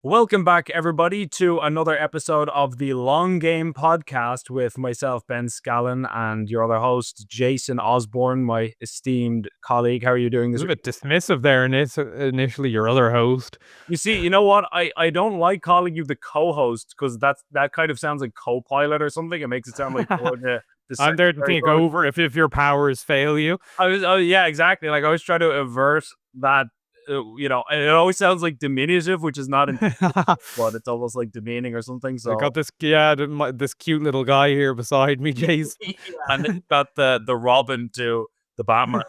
Welcome back, everybody, to another episode of the Long Game Podcast with myself, Ben Scallon, and your other host, Jason Osborne, my esteemed colleague. How are you doing was this a week? bit dismissive there initially, your other host. You know what? I don't like calling you the co-host because that kind of sounds like co-pilot or something. It makes it sound like you're the I'm there to secretary. take over if your powers fail you. Oh yeah, exactly. Like I always try to avert that. It always sounds like diminutive, which is not intentional, but it's almost like demeaning or something. I So got this cute little guy here beside me, Jace. yeah, and then got the Robin to the Batman.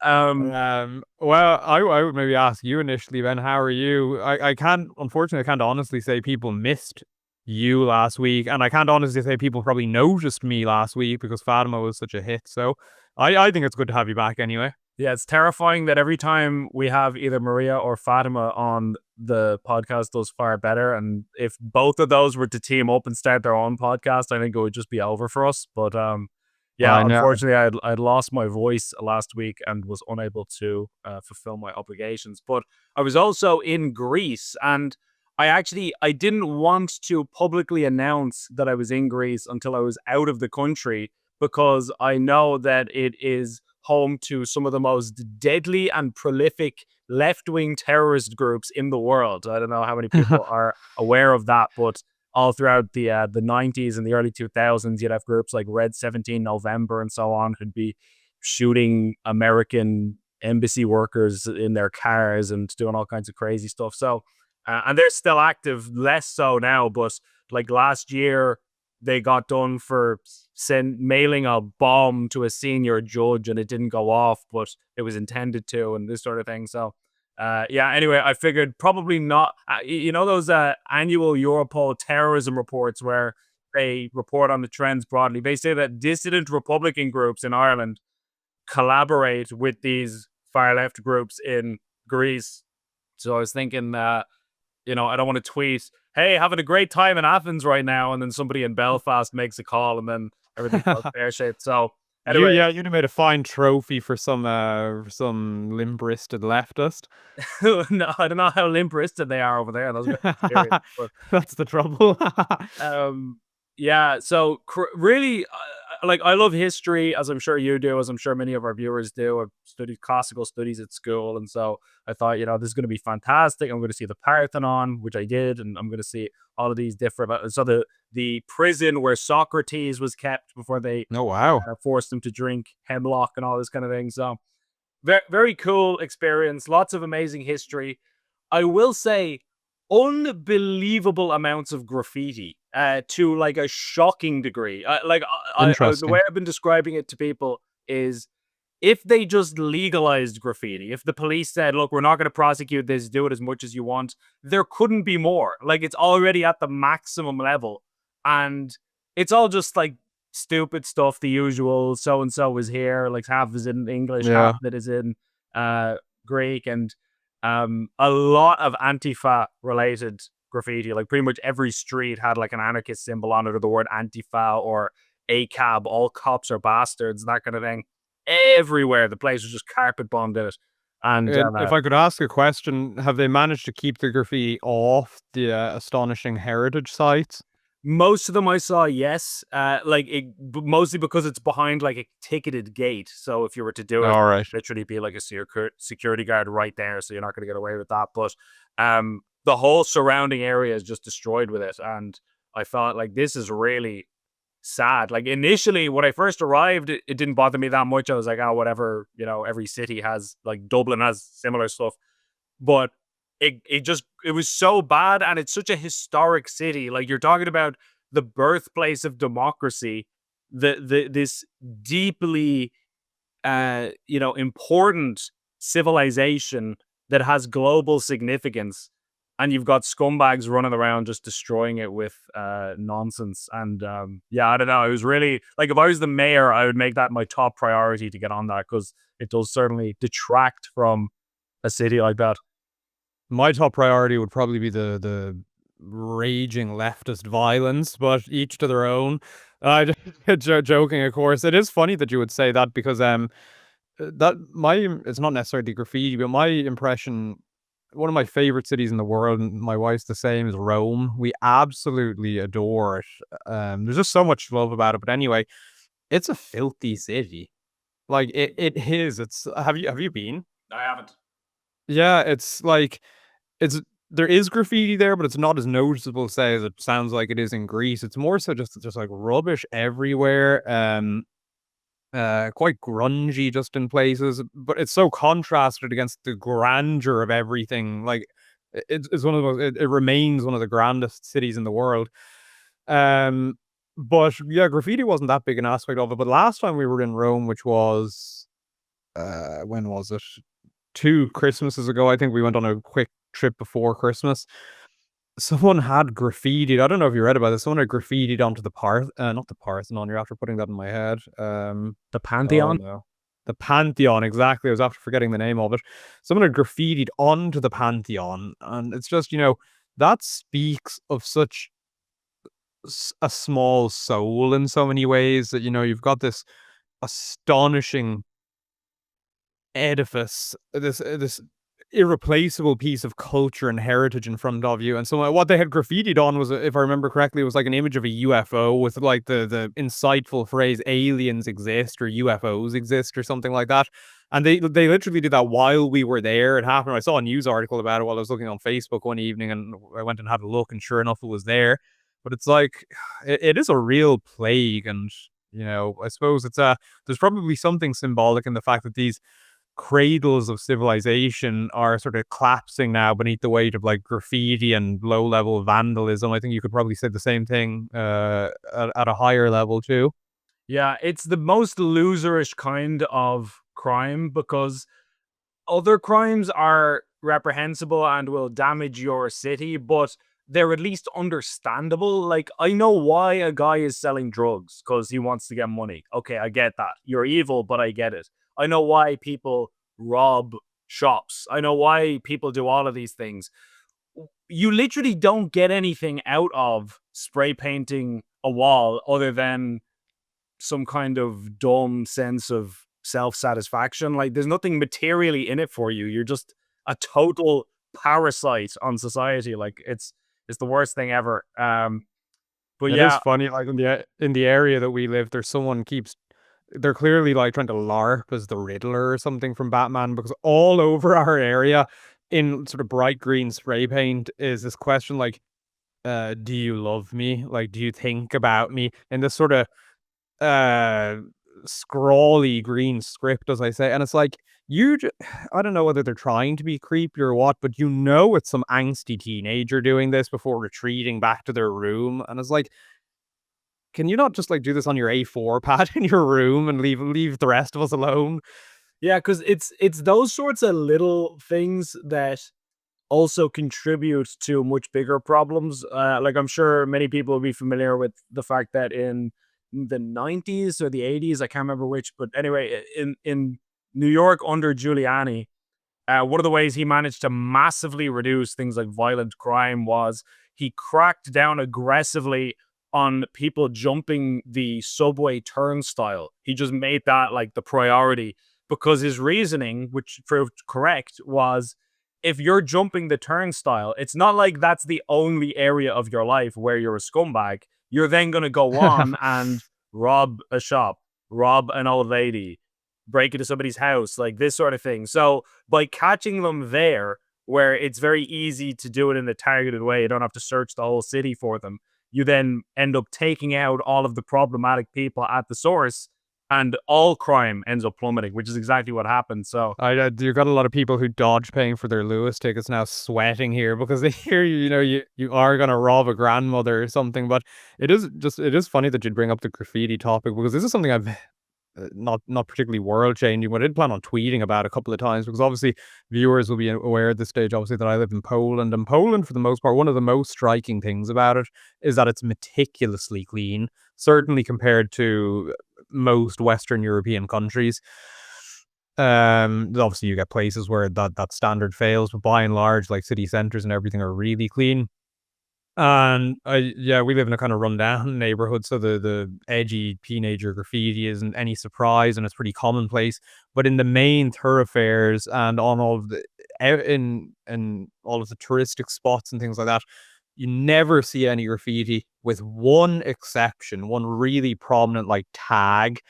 Well, I would maybe ask you initially, Ben, how are you? Unfortunately, I can't honestly say people missed you last week, and I can't honestly say people probably noticed me last week because Fatima was such a hit. So I think it's good to have you back anyway. Yeah, it's terrifying that every time we have either Maria or Fatima on the podcast does far better. And if both of those were to team up and start their own podcast, I think it would just be over for us. But yeah, I know. unfortunately, I'd lost my voice last week and was unable to fulfill my obligations. But I was also in Greece, and I didn't want to publicly announce that I was in Greece until I was out of the country because I know that it is home to some of the most deadly and prolific left-wing terrorist groups in the world. I don't know how many people are aware of that, but all throughout the 90s and the early 2000s, you'd have groups like Red 17 November and so on who'd be shooting American embassy workers in their cars and doing all kinds of crazy stuff. So, and they're still active, less so now, but like last year, they got done for mailing a bomb to a senior judge and it didn't go off, but it was intended to, and this sort of thing. So, yeah. Anyway, I figured probably not. Those annual Europol terrorism reports where they report on the trends broadly. They say that dissident Republican groups in Ireland collaborate with these far left groups in Greece. So I was thinking, I don't want to tweet, "Hey, having a great time in Athens right now," and then somebody in Belfast makes a call, and then everything goes pear shaped. So anyway, You'd have made a fine trophy for some limp-wristed leftist. no, I don't know how limp wristed they are over there. Those guys are serious, but That's the trouble. yeah. So really, like I love history, as I'm sure you do, as I'm sure many of our viewers do. I've studied classical studies at school, and so I thought, this is going to be fantastic. I'm going to see the Parthenon, which I did, and I'm going to see all of these different. So the prison where Socrates was kept before they Oh wow. forced him to drink hemlock and all this kind of thing. So very very cool experience. Lots of amazing history. I will say unbelievable amounts of graffiti to like a shocking degree. The way Interesting. I've been describing it to people is if they just legalized graffiti, if the police said, look, we're not going to prosecute this, do it as much as you want, there couldn't be more. Like it's already at the maximum level. And it's all just like stupid stuff, the usual so and so is here, like half is in English, half Yeah. of it is in Greek, and a lot of Antifa related graffiti. Like pretty much every street had like an anarchist symbol on it, or the word Antifa or ACAB, all cops are bastards, that kind of thing. Everywhere, the place was just carpet bombed in it. And And if I could ask a question, have they managed to keep the graffiti off the astonishing heritage sites? most of them I saw, yes. Mostly because it's behind like a ticketed gate. So if you were to do it, All right. literally be like a security guard right there. So you're not going to get away with that. But the whole surrounding area is just destroyed with it. And I felt like this is really sad. Like initially, when I first arrived, it didn't bother me that much. I was like, oh, whatever. Every city has, like Dublin has similar stuff. But it was so bad, and it's such a historic city. Like you're talking about the birthplace of democracy, this deeply important civilization that has global significance, and you've got scumbags running around just destroying it with nonsense. And yeah, I don't know. It was really like if I was the mayor, I would make that my top priority to get on that because it does certainly detract from a city like that. My top priority would probably be the raging leftist violence, but each to their own. Joking, of course. It is funny that you would say that because that my it's not necessarily graffiti, but my impression one of my favorite cities in the world, and my wife's the same, is Rome. We absolutely adore it. There's just so much love about it. But anyway, it's a filthy city. Like it is. It's have you been? I haven't. Yeah, it's like it's there is graffiti there, but it's not as noticeable, say, as it sounds like it is in Greece. It's more so just like rubbish everywhere. Quite grungy just in places, but it's so contrasted against the grandeur of everything. Like it's one of the most, it remains one of the grandest cities in the world. Um, but yeah, graffiti wasn't that big an aspect of it. But last time we were in Rome, which was when was it? 2 Christmases ago, I think we went on a quick trip before Christmas. Someone had graffitied. I don't know if you read about this. Someone had graffitied onto the not the Parthenon. You're after putting that in my head. The Oh Pantheon? no, the Pantheon. Exactly. I was after forgetting the name of it. Someone had graffitied onto the Pantheon, and it's just that speaks of such a small soul in so many ways that you've got this astonishing edifice, this irreplaceable piece of culture and heritage in front of you. And so what they had graffitied on was, if I remember correctly, was like an image of a UFO with like the insightful phrase "aliens exist" or "UFOs exist" or something like that. And they literally did that while we were there. It happened. I saw a news article about it while I was looking on Facebook one evening, and I went and had a look, and sure enough, it was there. But it's like it is a real plague, and I suppose there's probably something symbolic in the fact that these cradles of civilization are sort of collapsing now beneath the weight of like graffiti and low level vandalism. I think you could probably say the same thing at a higher level too. Yeah, it's the most loserish kind of crime because other crimes are reprehensible and will damage your city, but they're at least understandable. Like, I know why a guy is selling drugs because he wants to get money. Okay, I get that. You're evil, but I get it. I know why people rob shops. I know why people do all of these things. You literally don't get anything out of spray painting a wall other than some kind of dumb sense of self-satisfaction. Like, there's nothing materially in it for you. You're just a total parasite on society. Like, it's the worst thing ever. But It is yeah, funny, like in the area that we live, there's someone keeps they're clearly like trying to LARP as the Riddler or something from Batman, because all over our area in sort of bright green spray paint is this question like, do you love me? Like, do you think about me? And this sort of uh scrawly green script, as I say. And it's like I don't know whether they're trying to be creepy or what, but it's some angsty teenager doing this before retreating back to their room. And it's like, can you not just like do this on your A4 pad in your room and leave the rest of us alone? yeah, because it's those sorts of little things that also contribute to much bigger problems. Like, I'm sure many people will be familiar with the fact that in the 90s or the 80s, I can't remember which, but anyway, in New York under Giuliani, one of the ways he managed to massively reduce things like violent crime was he cracked down aggressively on people jumping the subway turnstile. He just made that like the priority because his reasoning, which proved correct, was if you're jumping the turnstile, it's not like that's the only area of your life where you're a scumbag. You're then going to go on and rob a shop, rob an old lady, break into somebody's house, like this sort of thing. So by catching them there, where it's very easy to do it in a targeted way, you don't have to search the whole city for them. You then end up taking out all of the problematic people at the source, and all crime ends up plummeting, which is exactly what happened. So You got a lot of people who dodge paying for their Lewis tickets now sweating here because they hear you are gonna rob a grandmother or something. But it is funny that you'd bring up the graffiti topic, because this is something I've not particularly world changing, but I did plan on tweeting about a couple of times, because obviously viewers will be aware at this stage, obviously, that I live in Poland. And Poland, for the most part, one of the most striking things about it is that it's meticulously clean, certainly compared to most Western European countries. Obviously you get places where that standard fails, but by and large, like city centers and everything are really clean. And we live in a kind of rundown neighborhood, so the edgy teenager graffiti isn't any surprise, and it's pretty commonplace. But in the main thoroughfares and on all of in all of the touristic spots and things like that, you never see any graffiti, with one exception, one really prominent like tag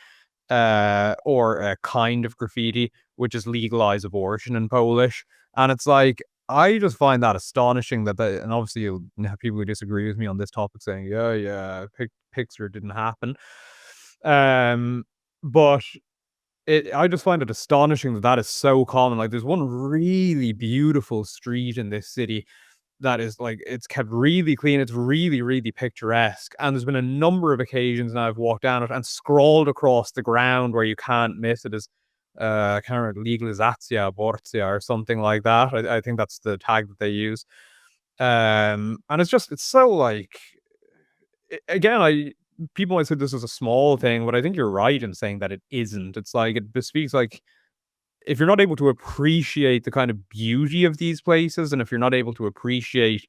or a kind of graffiti, which is legalize abortion in Polish. And it's like, I just find that astonishing and obviously you'll have people who disagree with me on this topic saying, yeah, Pixar didn't happen. Um, but I just find it astonishing that that is so common. Like, there's one really beautiful street in this city that is like, it's kept really clean. It's really, really picturesque. And there's been a number of occasions now I've walked down it, and scrawled across the ground where you can't miss it is I can't remember, legalizacja aborcja or something like that. I think that's the tag that they use. And it's so like, again, I people might say this is a small thing, but I think you're right in saying that it isn't. It's like, it bespeaks like, if you're not able to appreciate the kind of beauty of these places, and if you're not able to appreciate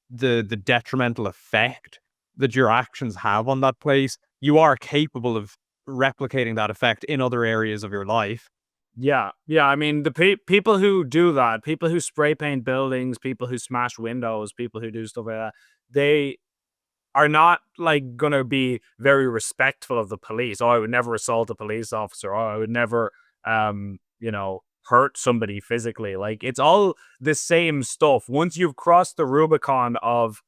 the detrimental effect that your actions have on that place, you are capable of replicating that effect in other areas of your life. Yeah, yeah. I mean, the people who do that, people who spray paint buildings, people who smash windows, people who do stuff like that, they are not like gonna be very respectful of the police. Oh, I would never assault a police officer. Oh, I would never, hurt somebody physically. Like, it's all the same stuff. Once you've crossed the Rubicon of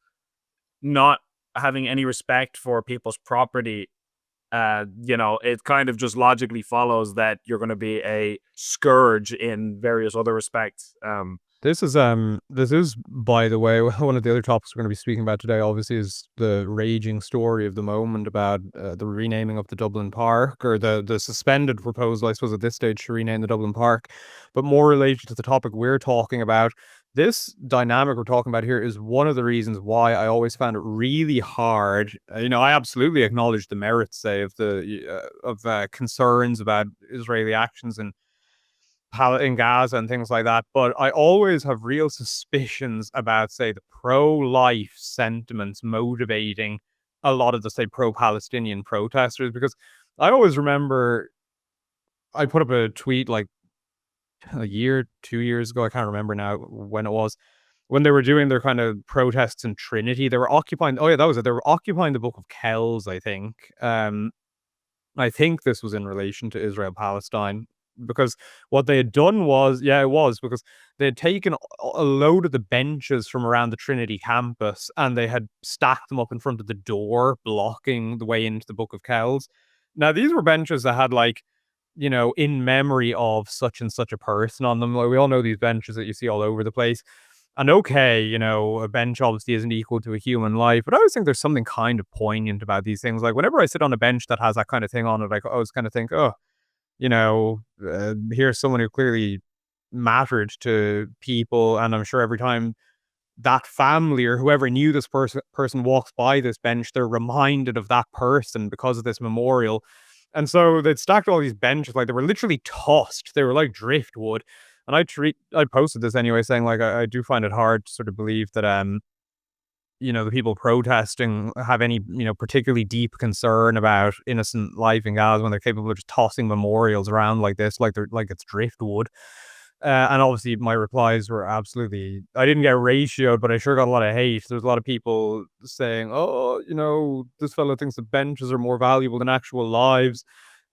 not having any respect for people's property, it kind of just logically follows that you're going to be a scourge in various other respects. This is, by the way, one of the other topics we're going to be speaking about today, obviously, is the raging story of the moment about the renaming of the Dublin Park, or the suspended proposal, I suppose, at this stage, to rename the Dublin Park. But more related to the topic we're talking about, this dynamic we're talking about here is one of the reasons why I always found it really hard. I absolutely acknowledge the merits, say, of the concerns about Israeli actions in Gaza and things like that. But I always have real suspicions about, say, the pro-life sentiments motivating a lot of the, say, pro-Palestinian protesters. Because I always remember, I put up a tweet like a year, 2 years ago, I can't remember now when it was, when they were doing their kind of protests in Trinity. They were occupying, oh yeah, that was it. They were occupying the Book of Kells, I think. I think this was in relation to Israel Palestine, because what they had done was, yeah, it was because they had taken a load of the benches from around the Trinity campus, and they had stacked them up in front of the door, blocking the way into the Book of Kells. Now, these were benches that had, like, in memory of such and such a person on them. Like, we all know these benches that you see all over the place. And okay, a bench obviously isn't equal to a human life, but I always think there's something kind of poignant about these things. Like, whenever I sit on a bench that has that kind of thing on it, I always kind of think, oh, here's someone who clearly mattered to people. And I'm sure every time that family or whoever knew this person walks by this bench, they're reminded of that person because of this memorial. And so they'd stacked all these benches, like, they were literally tossed. They were like driftwood. And I posted this anyway, saying, like, I do find it hard to sort of believe that the people protesting have any, particularly deep concern about innocent life in Gaza when they're capable of just tossing memorials around like this, like they're like it's driftwood. And obviously my replies were absolutely, I didn't get ratioed, but I sure got a lot of hate. There's a lot of people saying, oh, this fellow thinks the benches are more valuable than actual lives.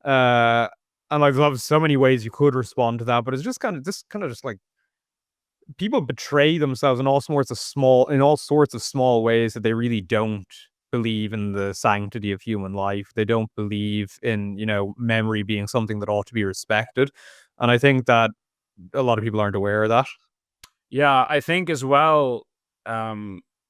Uh, and like, there's so many ways you could respond to that, but it's just kind of just like, people betray themselves in all sorts of small ways, that they really don't believe in the sanctity of human life. They don't believe in, memory being something that ought to be respected. And I think that a lot of people aren't aware of that. Yeah, I think as well,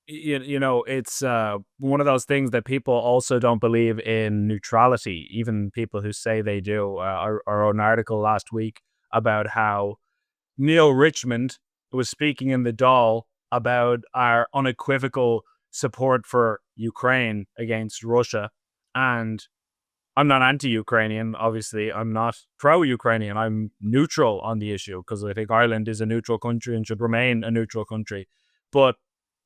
it's one of those things that people also don't believe in neutrality, even people who say they do. I wrote an article last week about how Neil Richmond was speaking in the Doll about our unequivocal support for Ukraine against Russia. And I'm not anti-Ukrainian, obviously. I'm not pro-Ukrainian. I'm neutral on the issue because I think Ireland is a neutral country and should remain a neutral country. But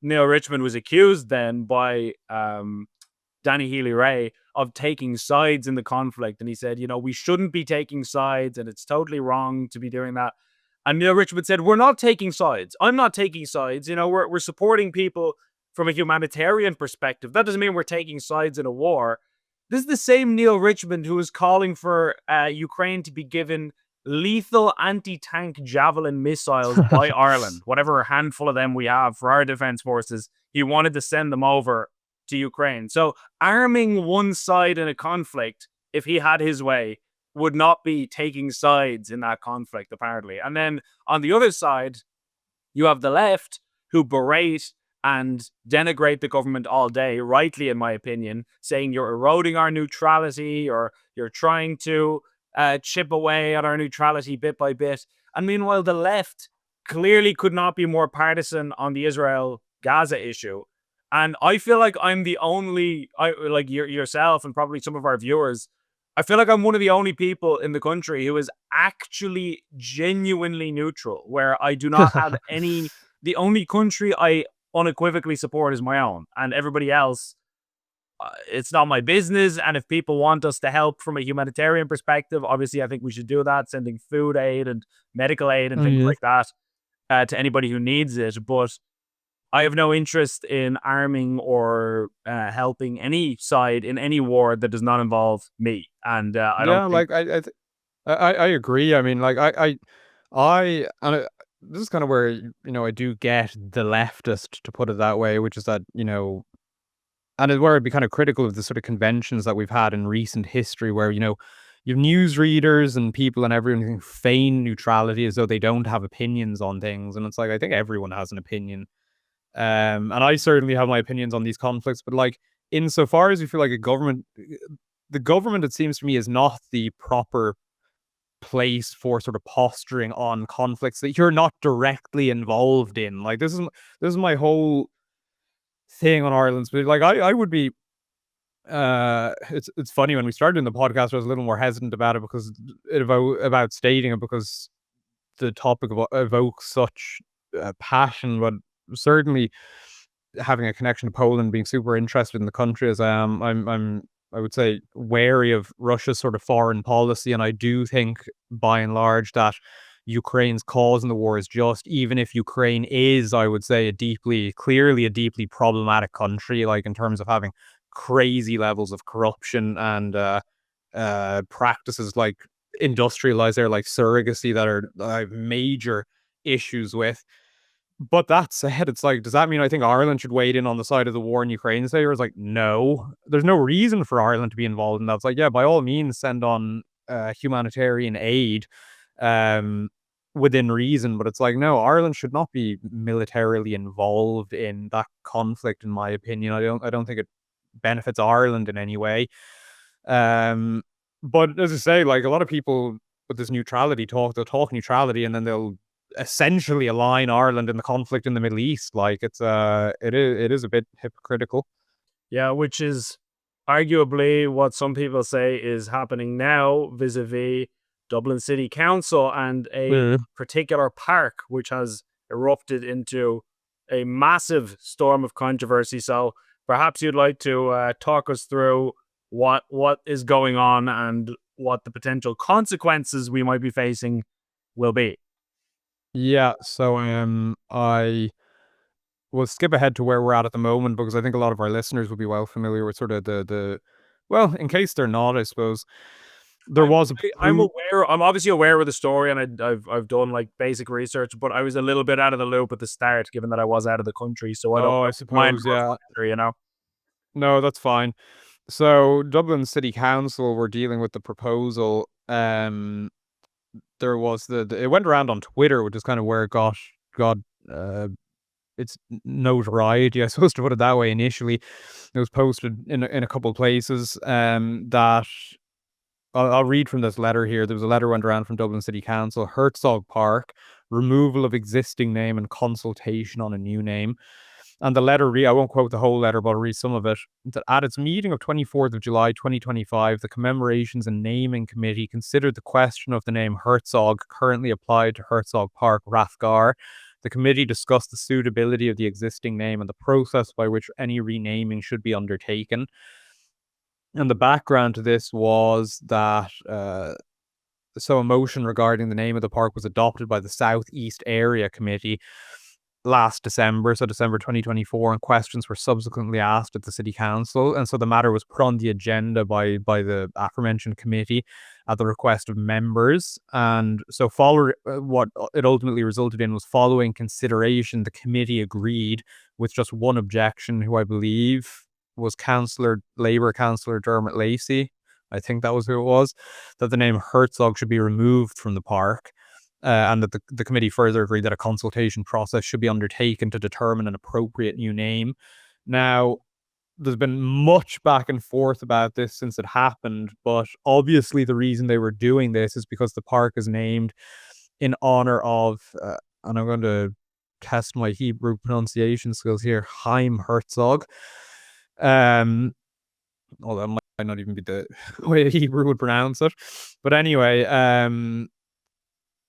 Neil Richmond was accused then by Danny Healy-Rae of taking sides in the conflict. And he said, we shouldn't be taking sides and it's totally wrong to be doing that. And Neil Richmond said, we're not taking sides. I'm not taking sides. We're supporting people from a humanitarian perspective. That doesn't mean we're taking sides in a war. This is the same Neil Richmond who is calling for Ukraine to be given lethal anti-tank Javelin missiles by Ireland, whatever handful of them we have for our defense forces. He wanted to send them over to Ukraine. So arming one side in a conflict, if he had his way, would not be taking sides in that conflict, apparently. And then on the other side, you have the left who berate and denigrate the government all day, rightly, in my opinion, saying you're eroding our neutrality or you're trying to chip away at our neutrality bit by bit. And meanwhile, the left clearly could not be more partisan on the Israel-Gaza issue. And I feel like I'm the only, like yourself and probably some of our viewers, I feel like I'm one of the only people in the country who is actually genuinely neutral, where I do not have any. The only country I unequivocally support is my own, and everybody else, it's not my business. And if people want us to help from a humanitarian perspective, obviously I think we should do that, sending food aid and medical aid and things like that to anybody who needs it. But I have no interest in arming or helping any side in any war that does not involve me. And I don't Yeah, think. like I agree. I mean, like this is kind of where I do get the leftist, to put it that way, which is that and it's where I'd be kind of critical of the sort of conventions that we've had in recent history, where you have newsreaders and people and everyone who feign neutrality as though they don't have opinions on things, and it's like I think everyone has an opinion. And I certainly have my opinions on these conflicts, but like insofar as you feel like the government, it seems to me, is not the proper place for sort of posturing on conflicts that you're not directly involved in. Like this is my whole thing on Ireland's, but like I would be. It's funny, when we started in the podcast, I was a little more hesitant about it because about stating it, because the topic evokes such passion, but certainly having a connection to Poland, being super interested in the country, as I would say, wary of Russia's sort of foreign policy, and I do think by and large that Ukraine's cause in the war is just, even if Ukraine is, I would say, clearly a deeply problematic country, like in terms of having crazy levels of corruption and practices like industrialized there, like surrogacy, that are I have major issues with. But that said, it's like, does that mean I think Ireland should wade in on the side of the war in Ukraine today? Or it's like, no, there's no reason for Ireland to be involved in that. It's like, yeah, by all means, send on humanitarian aid within reason. But it's like, no, Ireland should not be militarily involved in that conflict, in my opinion. I don't think it benefits Ireland in any way. But as I say, like a lot of people with this neutrality talk, they'll talk neutrality and then they'll essentially align Ireland in the conflict in the Middle East. Like it is a bit hypocritical. Yeah, which is arguably what some people say is happening now vis-a-vis Dublin City Council and a particular park, which has erupted into a massive storm of controversy. So perhaps you'd like to talk us through what is going on and what the potential consequences we might be facing will be. Yeah, so I will skip ahead to where we're at the moment, because I think a lot of our listeners will be well familiar with sort of the well, in case they're not, I suppose there was a I'm aware. I'm obviously aware of the story, and I've done like basic research, but I was a little bit out of the loop at the start, given that I was out of the country, so I don't I mind. suppose, yeah. You know. No, that's fine. So Dublin City Council were dealing with the proposal. There was it went around on Twitter, which is kind of where it got uh its notoriety, I suppose, to put it that way. Initially, it was posted in a couple of places. That I'll read from this letter here. There was a letter went around from Dublin City Council: Herzog Park, removal of existing name and consultation on a new name. And the letter, I won't quote the whole letter, but I'll read some of it. That at its meeting of 24th of July 2025, the Commemorations and Naming Committee considered the question of the name Herzog, currently applied to Herzog Park, Rathgar. The committee discussed the suitability of the existing name and the process by which any renaming should be undertaken. And the background to this was that So a motion regarding the name of the park was adopted by the Southeast Area Committee last December, so December 2024, and questions were subsequently asked at the city council, and so the matter was put on the agenda by the aforementioned committee at the request of members. And so what it ultimately resulted in was, following consideration, the committee agreed with just one objection, who I believe was Labour Councillor Dermot Lacey, I think that was who it was, that the name Herzog should be removed from the park. And that the committee further agreed that a consultation process should be undertaken to determine an appropriate new name. Now, there's been much back and forth about this since it happened, but obviously the reason they were doing this is because the park is named in honor of, and I'm going to test my Hebrew pronunciation skills here, Chaim Herzog. Although that might not even be the way a Hebrew would pronounce it. But anyway,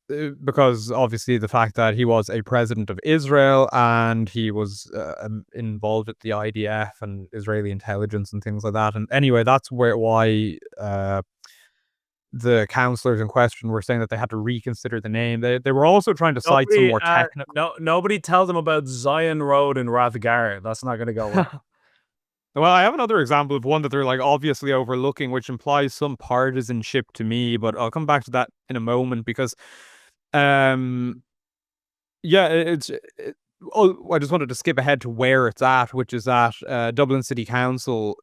because obviously the fact that he was a president of Israel and he was involved with the IDF and Israeli intelligence and things like that. And anyway, that's why the councillors in question were saying that they had to reconsider the name. They were also trying to cite some more technical. Nobody tell them about Zion Road in Rathgar. That's not going to go well. Well, I have another example of one that they're like obviously overlooking, which implies some partisanship to me, but I'll come back to that in a moment because I just wanted to skip ahead to where it's at, which is that Dublin City Council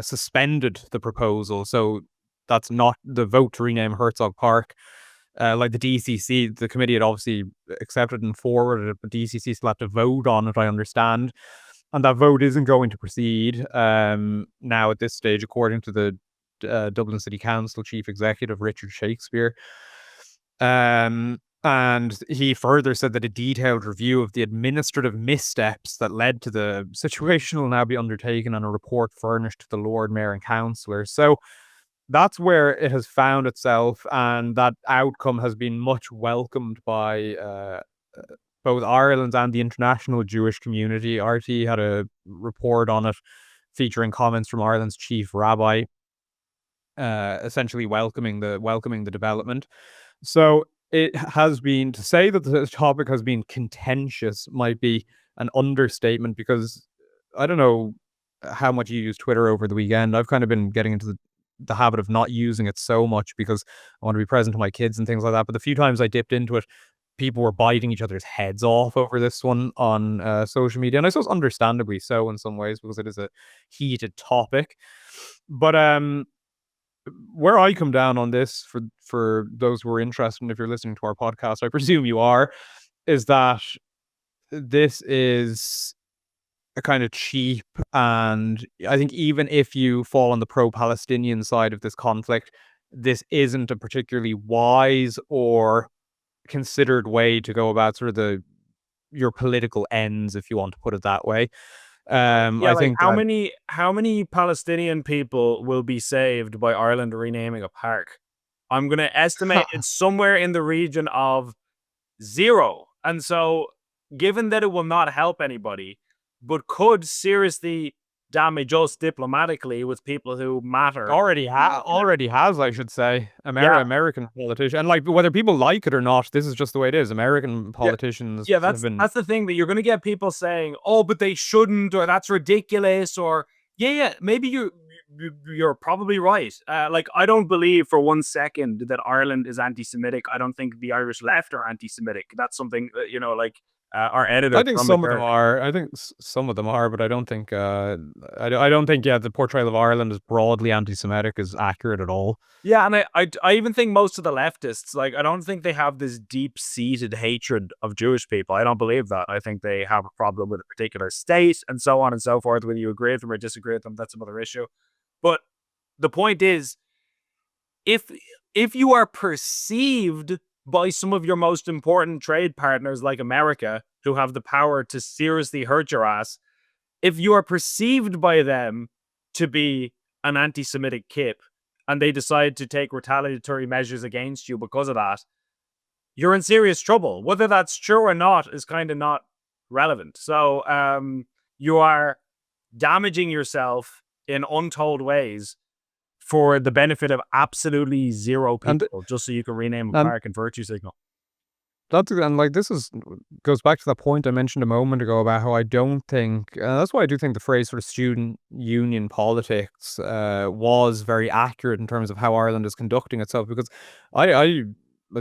suspended the proposal. So that's not the vote to rename Herzog Park. Like the DCC, the committee had obviously accepted and forwarded it, but DCC still had to vote on it, I understand. And that vote isn't going to proceed now at this stage, according to the Dublin City Council Chief Executive, Richard Shakespeare. And he further said that a detailed review of the administrative missteps that led to the situation will now be undertaken and a report furnished to the Lord Mayor and councillors. So that's where it has found itself, and that outcome has been much welcomed by both Ireland and the international Jewish community. RT had a report on it featuring comments from Ireland's chief rabbi, essentially welcoming the development. So it has been, to say that the topic has been contentious might be an understatement, because I don't know how much you use Twitter over the weekend. I've kind of been getting into the habit of not using it so much because I want to be present to my kids and things like that. But the few times I dipped into it, people were biting each other's heads off over this one on social media. And I suppose understandably so in some ways, because it is a heated topic. But where I come down on this, for those who are interested, and if you're listening to our podcast, I presume you are, is that this is a kind of cheap, and I think even if you fall on the pro-Palestinian side of this conflict, this isn't a particularly wise or considered way to go about sort of your political ends, if you want to put it that way. I think how many Palestinian people will be saved by Ireland renaming a park? I'm going to estimate it's somewhere in the region of 0. And so, given that it will not help anybody, but could seriously damage us diplomatically with people who matter. Already has, I should say. American politicians. And like, whether people like it or not, this is just the way it is. American politicians that's the thing, that you're going to get people saying, oh, but they shouldn't, or that's ridiculous, or maybe you're probably right. Like, I don't believe for one second that Ireland is anti-Semitic. I don't think the Irish left are anti-Semitic. That's something, like our editor. I think some of them are. I think some of them are, but I don't think. I don't think. Yeah, the portrayal of Ireland as broadly anti-Semitic is accurate at all. Yeah, and I even think most of the leftists, like, I don't think they have this deep-seated hatred of Jewish people. I don't believe that. I think they have a problem with a particular state and so on and so forth. Whether you agree with them or disagree with them, that's another issue. But the point is, if you are perceived by some of your most important trade partners like America, who have the power to seriously hurt your ass, if you are perceived by them to be an anti-Semitic kip, and they decide to take retaliatory measures against you because of that, you're in serious trouble. Whether that's true or not is kind of not relevant. So you are damaging yourself in untold ways for the benefit of absolutely zero And people, just so you can rename a and park in virtue signal. this is goes back to that point I mentioned a moment ago about how I don't think that's why I do think the phrase sort of student union politics was very accurate in terms of how Ireland is conducting itself, because I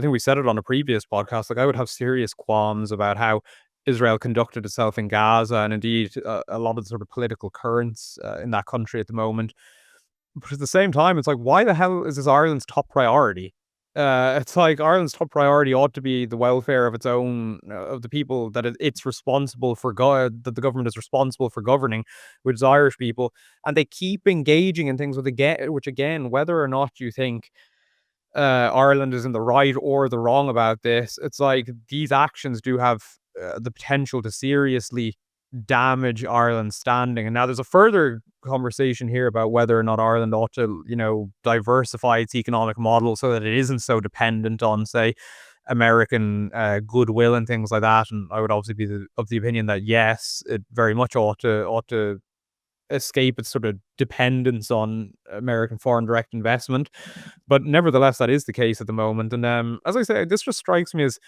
think we said it on a previous podcast. Like, I would have serious qualms about how Israel conducted itself in Gaza, and indeed a lot of the sort of political currents in that country at the moment. But at the same time, it's like, why the hell is this Ireland's top priority? It's like Ireland's top priority ought to be the welfare of its own, of the people that it's responsible for, that the government is responsible for governing, which is Irish people, and they keep engaging in things which again, whether or not you think Ireland is in the right or the wrong about this, it's like these actions do have the potential to seriously damage Ireland's standing. And now there's a further conversation here about whether or not Ireland ought to, diversify its economic model so that it isn't so dependent on, say, American goodwill and things like that. And I would obviously be of the opinion that yes, it very much ought to escape its sort of dependence on American foreign direct investment. But nevertheless, that is the case at the moment. And as I say, this just strikes me as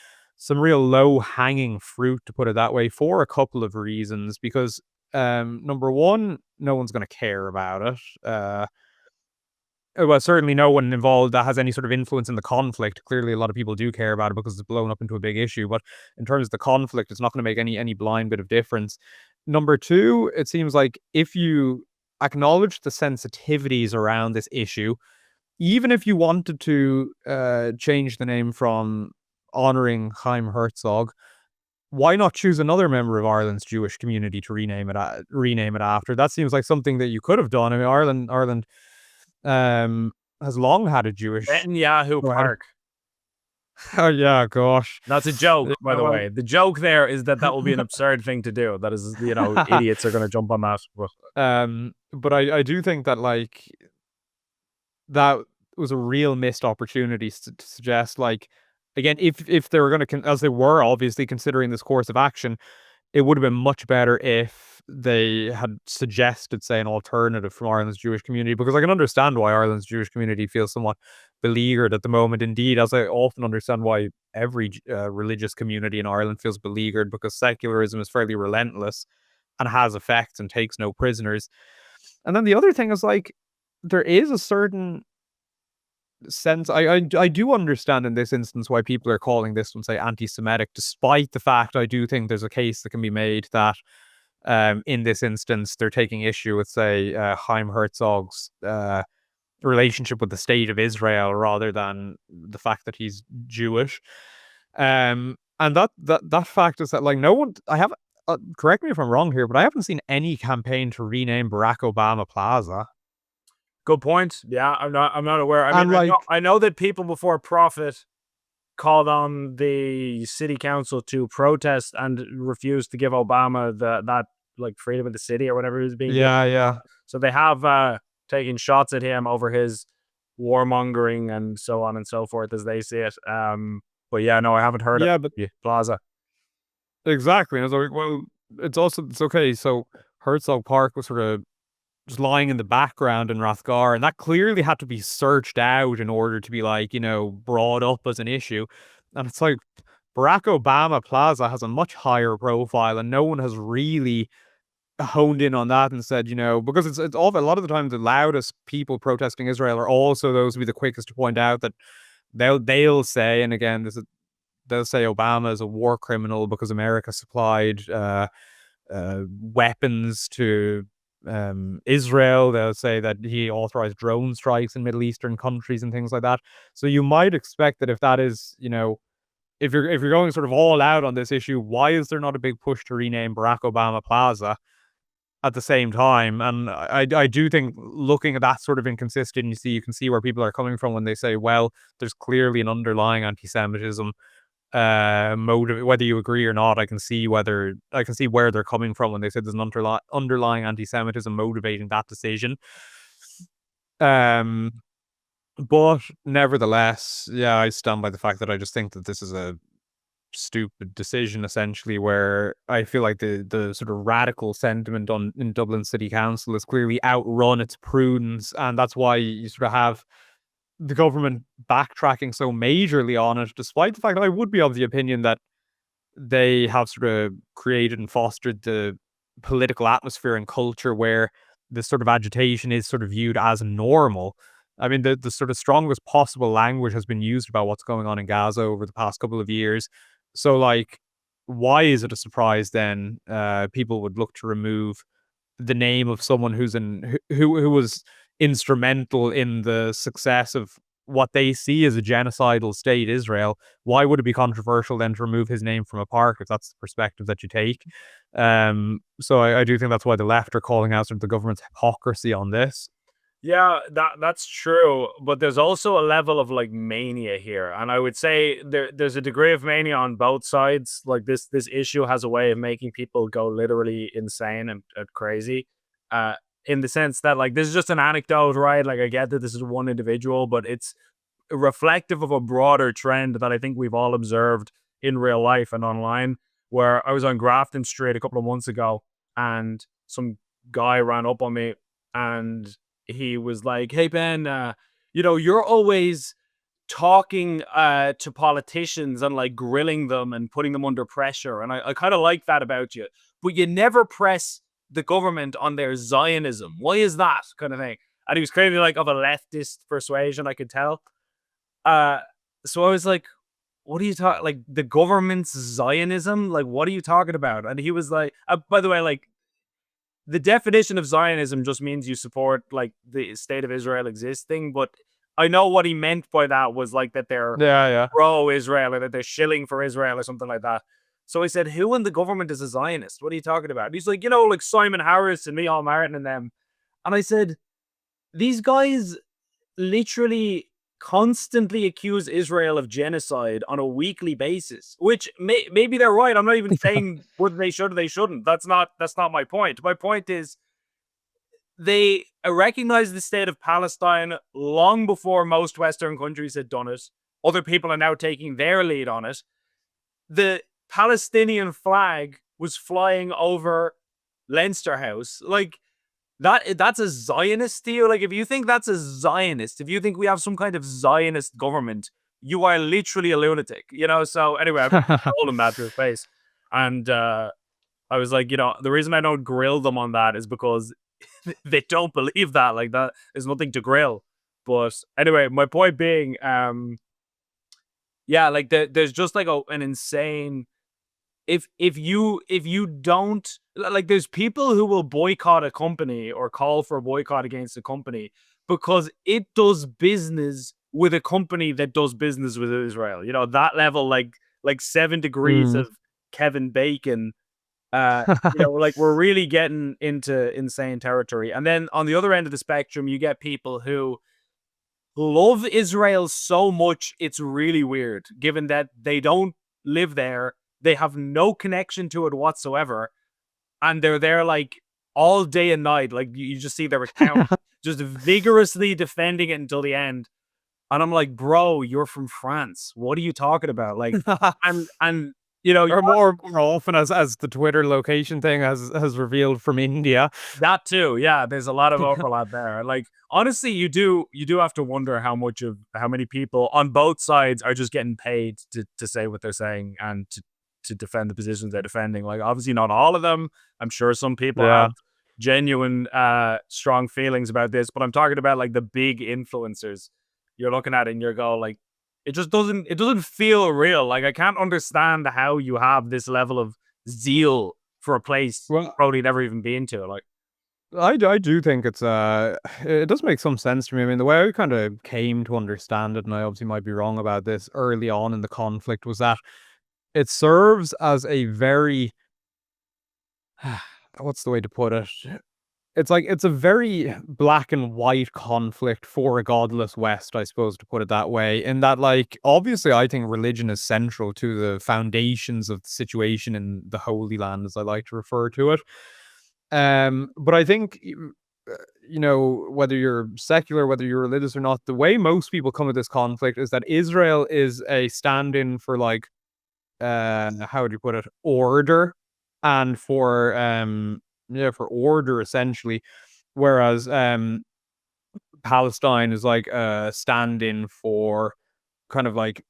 some real low hanging fruit, to put it that way, for a couple of reasons. Because number one, no one's going to care about it. Well, certainly no one involved that has any sort of influence in the conflict. Clearly, a lot of people do care about it because it's blown up into a big issue. But in terms of the conflict, it's not going to make any blind bit of difference. Number two, it seems like if you acknowledge the sensitivities around this issue, even if you wanted to change the name from honoring Chaim Herzog, why not choose another member of Ireland's Jewish community to rename it after? That seems like something that you could have done. I mean, Ireland has long had a Jewish. Netanyahu Go ahead. Park. Oh yeah, gosh. That's a joke, Yeah, by the well, way. The joke there is that will be an absurd thing to do. That is, idiots are going to jump on that. but I do think that, like, that was a real missed opportunity to suggest, like, again, if they were going to, as they were obviously considering this course of action, it would have been much better if they had suggested, say, an alternative from Ireland's Jewish community, because I can understand why Ireland's Jewish community feels somewhat beleaguered at the moment. Indeed, as I often understand why every religious community in Ireland feels beleaguered, because secularism is fairly relentless and has effects and takes no prisoners. And then the other thing is, like, there is a certain sense, I do understand in this instance why people are calling this one, say, anti-Semitic, despite the fact I do think there's a case that can be made that in this instance they're taking issue with, say, Chaim Herzog's relationship with the state of Israel rather than the fact that he's Jewish. And that fact is that, like, no one, I have correct me if I'm wrong here, but I haven't seen any campaign to rename Barack Obama Plaza. Good point. Yeah, I'm not aware. I And, mean, like, I know that people before Profit called on the city council to protest and refuse to give Obama that like freedom of the city or whatever he was being given. yeah. So they have taken shots at him over his warmongering and so on and so forth as they see it. But yeah, no, I haven't heard Yeah, of but Plaza. exactly. And I was like, well, it's okay. So Herzog Park was sort of just lying in the background in Rathgar, and that clearly had to be searched out in order to be, like, brought up as an issue. And it's like, Barack Obama Plaza has a much higher profile, and no one has really honed in on that and said, because it's all, a lot of the time the loudest people protesting Israel are also those who be the quickest to point out that they'll say, and again, they'll say Obama is a war criminal because America supplied weapons to Israel. They'll say that he authorized drone strikes in Middle Eastern countries and things like that. So you might expect that if that is, if you're going sort of all out on this issue, why is there not a big push to rename Barack Obama Plaza at the same time? And I do think, looking at that sort of inconsistency, you can see where people are coming from when they say, well, there's clearly an underlying anti-Semitism motive. Whether you agree or not, I can see where they're coming from when they said there's an underlying anti-Semitism motivating that decision. But nevertheless, yeah, I stand by the fact that I just think that this is a stupid decision, essentially, where I feel like the sort of radical sentiment in Dublin City Council has clearly outrun its prudence, and that's why you sort of have the government backtracking so majorly on it, despite the fact that I would be of the opinion that they have sort of created and fostered the political atmosphere and culture where this sort of agitation is sort of viewed as normal. I mean, the sort of strongest possible language has been used about what's going on in Gaza over the past couple of years. So, like, why is it a surprise then people would look to remove the name of someone who was instrumental in the success of what they see as a genocidal state, Israel? Why would it be controversial then to remove his name from a park if that's the perspective that you take? So I do think that's why the left are calling out sort of the government's hypocrisy on this. Yeah, that's true, but there's also a level of like mania here, and I would say there's a degree of mania on both sides. Like this issue has a way of making people go literally insane and crazy, in the sense that like this is just an anecdote, right? Like I get that this is one individual, but it's reflective of a broader trend that I think we've all observed in real life and online. Where I was on Grafton Street a couple of months ago, and some guy ran up on me and he was like, "Hey Ben, you're always talking to politicians and like grilling them and putting them under pressure, and I kind of like that about you, but you never press the government on their Zionism. Why is that?" kind of thing. And he was clearly like of a leftist persuasion, I could tell. Uh, so I was like, "What are you talking? Like the government's Zionism? Like what are you talking about?" And he was like, "By the way, like." The definition of Zionism just means you support like the state of Israel existing, but I know what he meant by that was like that they're Yeah, yeah. pro-Israel or that they're shilling for Israel or something like that. So I said, "Who in the government is a Zionist? What are you talking about?" And he's like, like Simon Harris and Micheál Martin and them. And I said, "These guys literally constantly accuse Israel of genocide on a weekly basis," which maybe they're right. I'm not even saying whether they should or they shouldn't. That's not my point. My point is they recognized the state of Palestine long before most Western countries had done it. Other people are now taking their lead on it. The Palestinian flag was flying over Leinster House. Like that's a Zionist to you? Like, if you think that's a Zionist, if you think we have some kind of Zionist government, you are literally a lunatic, So anyway, I told him that to his face. And I was like, the reason I don't grill them on that is because they don't believe that. Like that, there's nothing to grill. But anyway, my point being, yeah, like there's just like an insane if you don't like there's people who will boycott a company or call for a boycott against a company because it does business with a company that does business with Israel. That level, like 7 degrees Mm. of Kevin Bacon. Like we're really getting into insane territory. And then on the other end of the spectrum, you get people who love Israel so much it's really weird, given that they don't live there, they have no connection to it whatsoever, and they're there like all day and night. Like you just see their account just vigorously defending it until the end. And I'm like, bro, you're from France. What are you talking about? Like, and Or more often, as the Twitter location thing has revealed, from India. that too, yeah. There's a lot of overlap there. Like, honestly, you do have to wonder how many people on both sides are just getting paid to say what they're saying and to defend the positions they're defending. Like, obviously, not all of them. I'm sure some people Yeah. have genuine, strong feelings about this, but I'm talking about like the big influencers. You're looking at it and you're going like, it doesn't feel real. Like I can't understand how you have this level of zeal for a place you've Well, probably never even been to. Like, I do think it does make some sense to me. I mean, the way I kind of came to understand it, and I obviously might be wrong about this, early on in the conflict, was that it serves as a very what's the way to put it? It's like it's a very black and white conflict for a godless West, I suppose, to put it that way. In that, like, obviously, I think religion is central to the foundations of the situation in the Holy Land, as I like to refer to it. But I think, whether you're secular, whether you're religious or not, the way most people come at this conflict is that Israel is a stand-in for like how would you put it, order, and for order essentially, whereas Palestine is like a stand-in for kind of like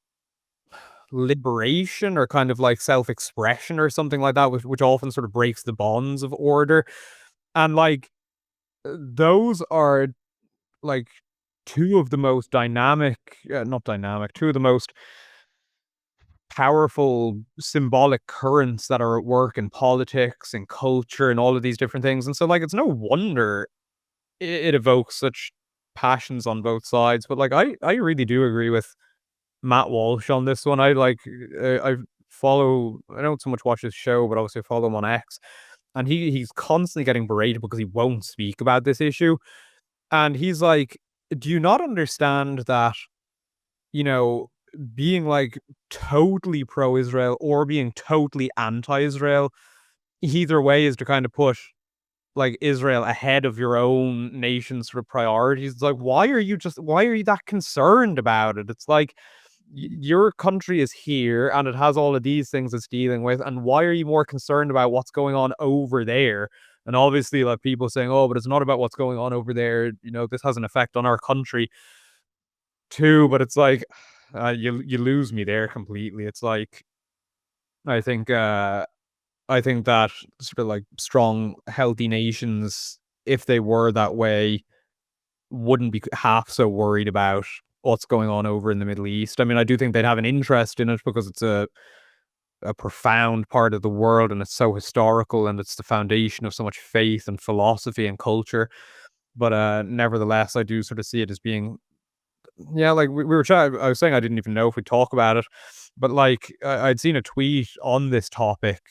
liberation or kind of like self-expression or something like that, which often sort of breaks the bonds of order. And like those are like two of the most dynamic, not dynamic, two of the most powerful symbolic currents that are at work in politics and culture and all of these different things. And so like it's no wonder it evokes such passions on both sides. But like I really do agree with Matt Walsh on this one. I follow, I don't so much watch his show, but obviously follow him on X. And he's constantly getting berated because he won't speak about this issue. And he's like, do you not understand that, you know, being like totally pro-Israel or being totally anti-Israel, either way is to kind of push like Israel ahead of your own nation's sort of priorities. It's like, why are you that concerned about it? It's like your country is here and it has all of these things it's dealing with, and why are you more concerned about what's going on over there? And obviously, like people saying, "Oh, but it's not about what's going on over there. You know, this has an effect on our country too." But it's like, you lose me there completely. It's like I think I think that sort of like strong, healthy nations, if they were that way, wouldn't be half so worried about what's going on over in the Middle East. I mean, I do think they'd have an interest in it because it's a profound part of the world and it's so historical and it's the foundation of so much faith and philosophy and culture. But nevertheless, I do sort of see it as being, yeah, like we were chatting. I was saying I didn't even know if we talk about it, but like I'd seen a tweet on this topic,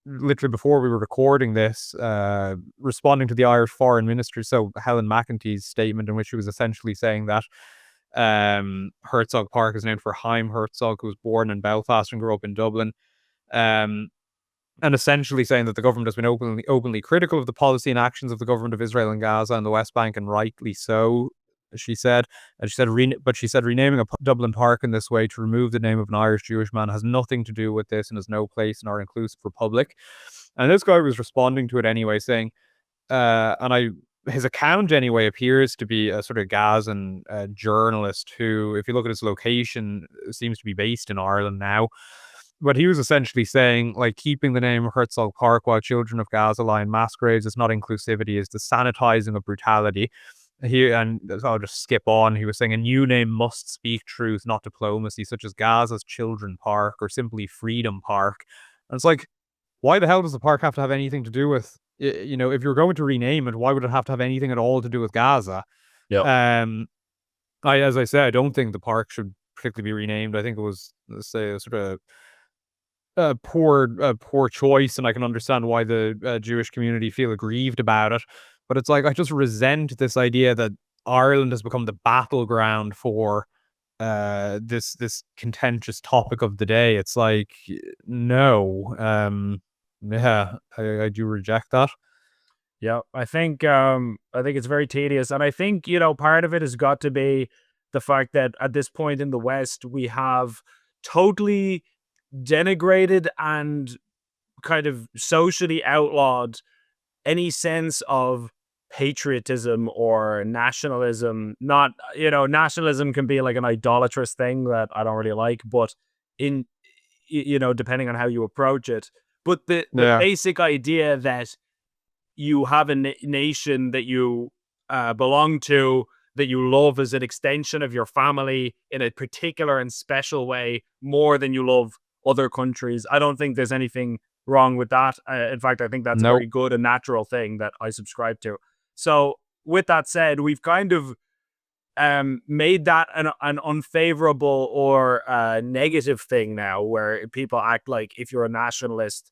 literally before we were recording this, responding to the Irish Foreign Minister, so Helen McEntee's statement, in which she was essentially saying that Herzog Park is named for Chaim Herzog, who was born in Belfast and grew up in Dublin. Um, and essentially saying that the government has been openly critical of the policy and actions of the government of Israel and Gaza and the West Bank, and rightly so, she said. And she said renaming a Dublin park in this way to remove the name of an Irish Jewish man has nothing to do with this and has no place in our inclusive republic. And this guy was responding to it anyway, saying, and I his account anyway appears to be a sort of Gazan journalist who, if you look at his location, seems to be based in Ireland now. But he was essentially saying, like, keeping the name Herzog Park while children of Gaza lie in mass graves is not inclusivity, is the sanitizing of brutality. And I'll just skip on. He was saying a new name must speak truth, not diplomacy, such as Gaza's Children Park or simply Freedom Park. And it's like, why the hell does the park have to have anything to do with, if you're going to rename it, why would it have to have anything at all to do with Gaza? Yep. As I said, I don't think the park should particularly be renamed. I think it was, let's say, a sort of poor choice, and I can understand why the Jewish community feel aggrieved about it. But it's like I just resent this idea that Ireland has become the battleground for this contentious topic of the day. It's like no, yeah, I do reject that. Yeah, I think it's very tedious, and I think part of it has got to be the fact that at this point in the West we have totally denigrated and kind of socially outlawed any sense of patriotism or nationalism. Not, nationalism can be like an idolatrous thing that I don't really like, but in depending on how you approach it. But the Yeah, basic idea that you have a nation that you belong to, that you love as an extension of your family in a particular and special way more than you love other countries. I don't think there's anything wrong with that. In fact, I think that's a nope. very good and natural thing that I subscribe to. So, with that said, we've kind of made that an unfavorable or negative thing now, where people act like if you're a nationalist,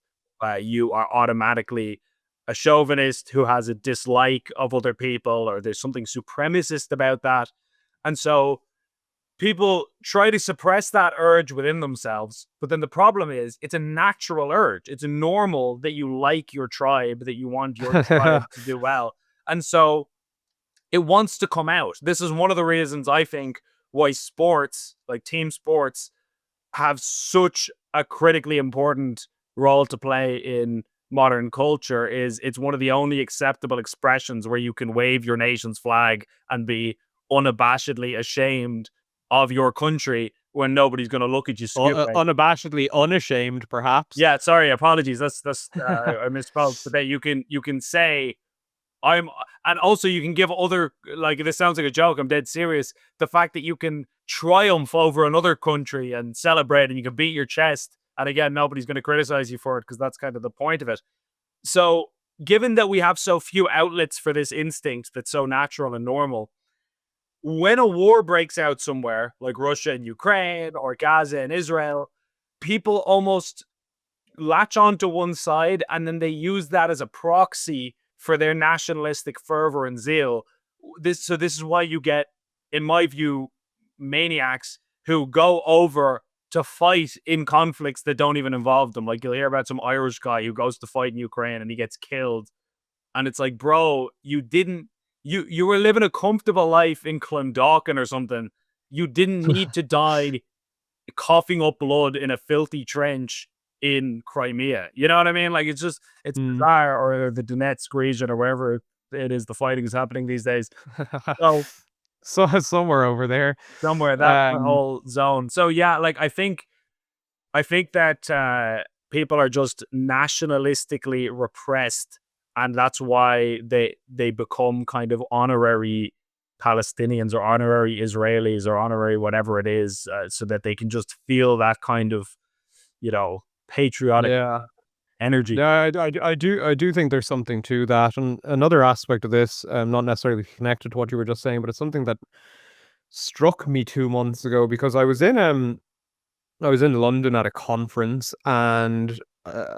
you are automatically a chauvinist who has a dislike of other people, or there's something supremacist about that. And so people try to suppress that urge within themselves. But then the problem is it's a natural urge. It's normal that you like your tribe, that you want your tribe to do well. And so it wants to come out. This is one of the reasons I think why sports, like team sports, have such a critically important role to play in modern culture. Is it's one of the only acceptable expressions where you can wave your nation's flag and be unabashedly ashamed of your country when nobody's going to look at you stupid. Unabashedly unashamed, perhaps. Yeah, sorry, apologies. That's I misspoke. But that you can say I'm, and also you can give other, like, this sounds like a joke. I'm dead serious. The fact that you can triumph over another country and celebrate, and you can beat your chest, and again, nobody's going to criticize you for it because that's kind of the point of it. So, given that we have so few outlets for this instinct that's so natural and normal, when a war breaks out somewhere like Russia and Ukraine or Gaza and Israel, people almost latch onto one side and then they use that as a proxy for their nationalistic fervor and zeal. This is why you get, in my view, maniacs who go over to fight in conflicts that don't even involve them. Like, you'll hear about some Irish guy who goes to fight in Ukraine and he gets killed. And it's like, bro, you didn't you were living a comfortable life in Clondalkin or something. You didn't need to die coughing up blood in a filthy trench in Crimea. You know what I mean? Like, it's Mm. bizarre, or the Donetsk region or wherever it is the fighting is happening these days. So So somewhere over there. somewhere that Um, whole zone. So yeah, like I think that people are just nationalistically repressed, and that's why they become kind of honorary Palestinians or honorary Israelis or honorary whatever it is, so that they can just feel that kind of, patriotic yeah. energy. Yeah, I do think there's something to that. And another aspect of this, not necessarily connected to what you were just saying, but it's something that struck me 2 months ago because I was in London at a conference, and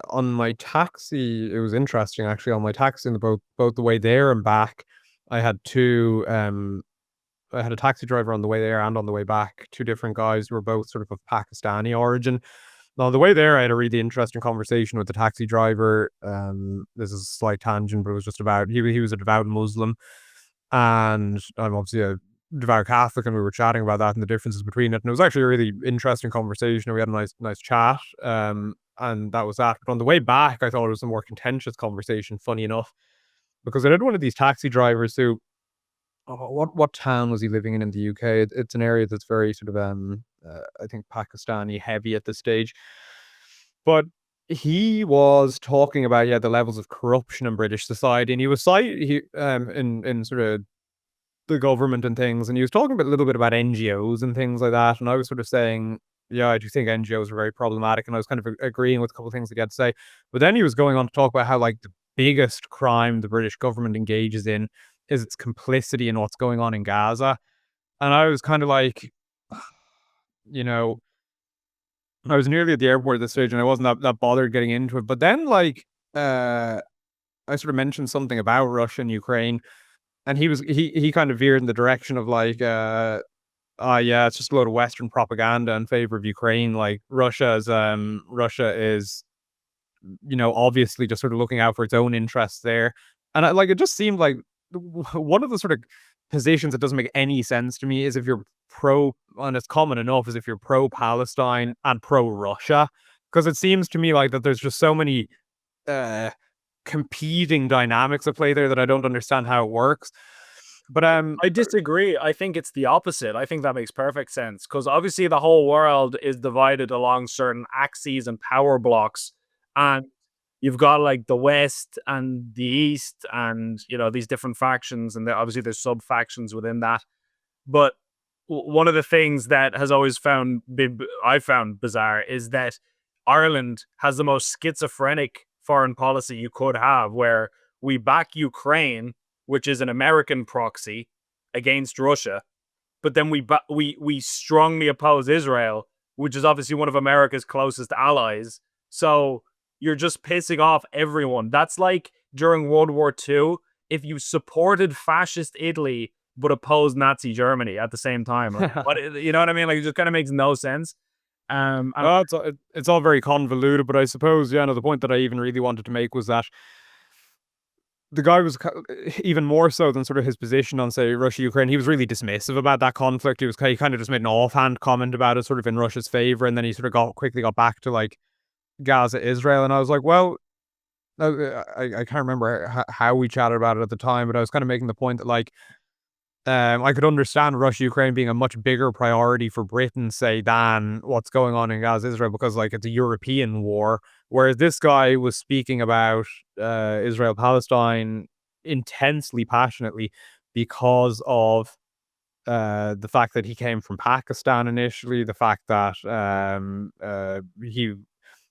on my taxi, it was interesting actually. On my taxi, in the both the way there and back, I had two. I had a taxi driver on the way there and on the way back. Two different guys who were both sort of Pakistani origin. Now, on the way there, I had a really interesting conversation with the taxi driver. This is a slight tangent, but it was just about he was a devout Muslim, and I'm obviously a devout Catholic, and we were chatting about that and the differences between it. And it was actually a really interesting conversation. We had a nice chat, and that was that. But on the way back, I thought it was a more contentious conversation. Funny enough, because I had one of these taxi drivers who, oh, what town was he living in the UK? It's an area that's very sort of I think Pakistani heavy at this stage. But he was talking about, yeah, the levels of corruption in British society, and he was in sort of the government and things, and he was talking a little bit about NGOs and things like that, and I was sort of saying, yeah, I do think NGOs are very problematic, and I was kind of agreeing with a couple of things that he had to say. But then he was going on to talk about how, like, the biggest crime the British government engages in is its complicity in what's going on in Gaza. And I was kind of like, you know, I was nearly at the airport at this stage, and I wasn't that bothered getting into it. But then, like, I sort of mentioned something about Russia and Ukraine, and he kind of veered in the direction of like, yeah, it's just a load of Western propaganda in favor of Ukraine. Like, Russia is, obviously just sort of looking out for its own interests there. And it just seemed like one of the sort of positions that doesn't make any sense to me is if you're pro, and it's common enough, is if you're pro Palestine and pro Russia, because it seems to me like that there's just so many uh, competing dynamics at play there that I don't understand how it works. But I disagree. I think it's the opposite. I think that makes perfect sense because obviously the whole world is divided along certain axes and power blocks, and you've got like the West and the East, and these different factions, and obviously there's sub factions within that. But one of the things that has always I found bizarre is that Ireland has the most schizophrenic foreign policy you could have, where we back Ukraine, which is an American proxy against Russia, but then we strongly oppose Israel, which is obviously one of America's closest allies. So you're just pissing off everyone. That's like during World War II, if you supported fascist Italy but opposed Nazi Germany at the same time. Like, what, you know what I mean? Like, it just kind of makes no sense. And it's all very convoluted. But I suppose, yeah, no, the point that I even really wanted to make was that the guy was even more so than sort of his position on, say, Russia Ukraine. He was really dismissive about that conflict. He kind of just made an offhand comment about it, sort of in Russia's favor, and then he sort of quickly got back to like Gaza, Israel, and I was like, well, I can't remember how we chatted about it at the time, but I was kind of making the point that like I could understand Russia Ukraine being a much bigger priority for Britain, say, than what's going on in Gaza, Israel, because like it's a European war. Whereas this guy was speaking about Israel Palestine intensely passionately because of the fact that he came from Pakistan initially, the fact that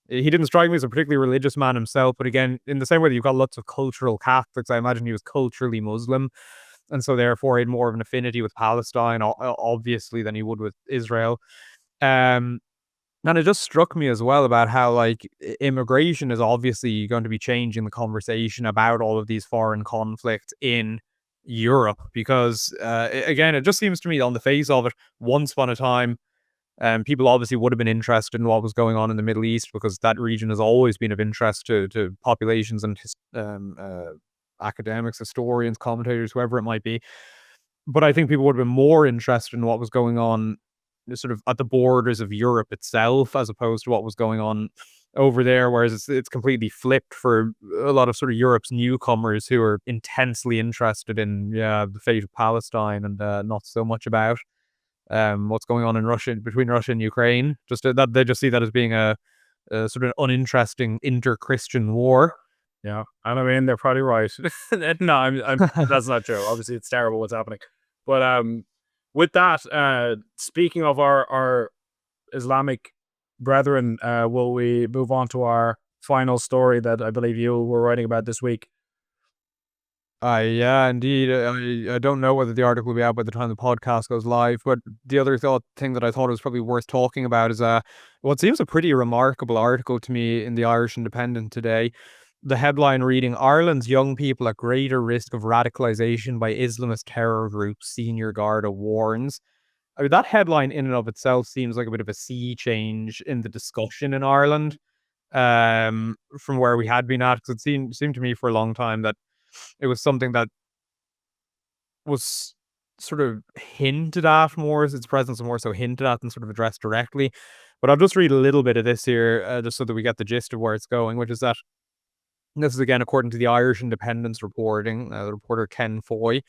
he didn't strike me as a particularly religious man himself, but again, in the same way that you've got lots of cultural Catholics, I imagine he was culturally Muslim, and so therefore he had more of an affinity with Palestine, obviously, than he would with Israel. Um, and it just struck me as well about how like immigration is obviously going to be changing the conversation about all of these foreign conflicts in Europe, because again, it just seems to me on the face of it, once upon a time, people obviously would have been interested in what was going on in the Middle East because that region has always been of interest to populations and academics, historians, commentators, whoever it might be. But I think people would have been more interested in what was going on sort of at the borders of Europe itself, as opposed to what was going on over there. Whereas it's completely flipped for a lot of sort of Europe's newcomers who are intensely interested in the fate of Palestine and not so much about what's going on in Russia, between Russia and Ukraine. Just that they just see that as being a sort of uninteresting inter-Christian war. Yeah, and I mean they're probably right. No, that's not true. Obviously, it's terrible what's happening. But with that, speaking of our Islamic brethren, will we move on to our final story that I believe you were writing about this week? Yeah, indeed. I don't know whether the article will be out by the time the podcast goes live, but the other thing that I thought was probably worth talking about is what seems a pretty remarkable article to me in the Irish Independent today. The headline reading, Ireland's young people at greater risk of radicalization by Islamist terror groups, senior Garda warns. I mean, that headline in and of itself seems like a bit of a sea change in the discussion in Ireland from where we had been at, because it seemed to me for a long time that it was something that was sort of hinted at more, as its presence was more so hinted at than sort of addressed directly. But I'll just read a little bit of this here, just so that we get the gist of where it's going, which is that this is again according to the Irish Independence reporting, the reporter Ken Foy.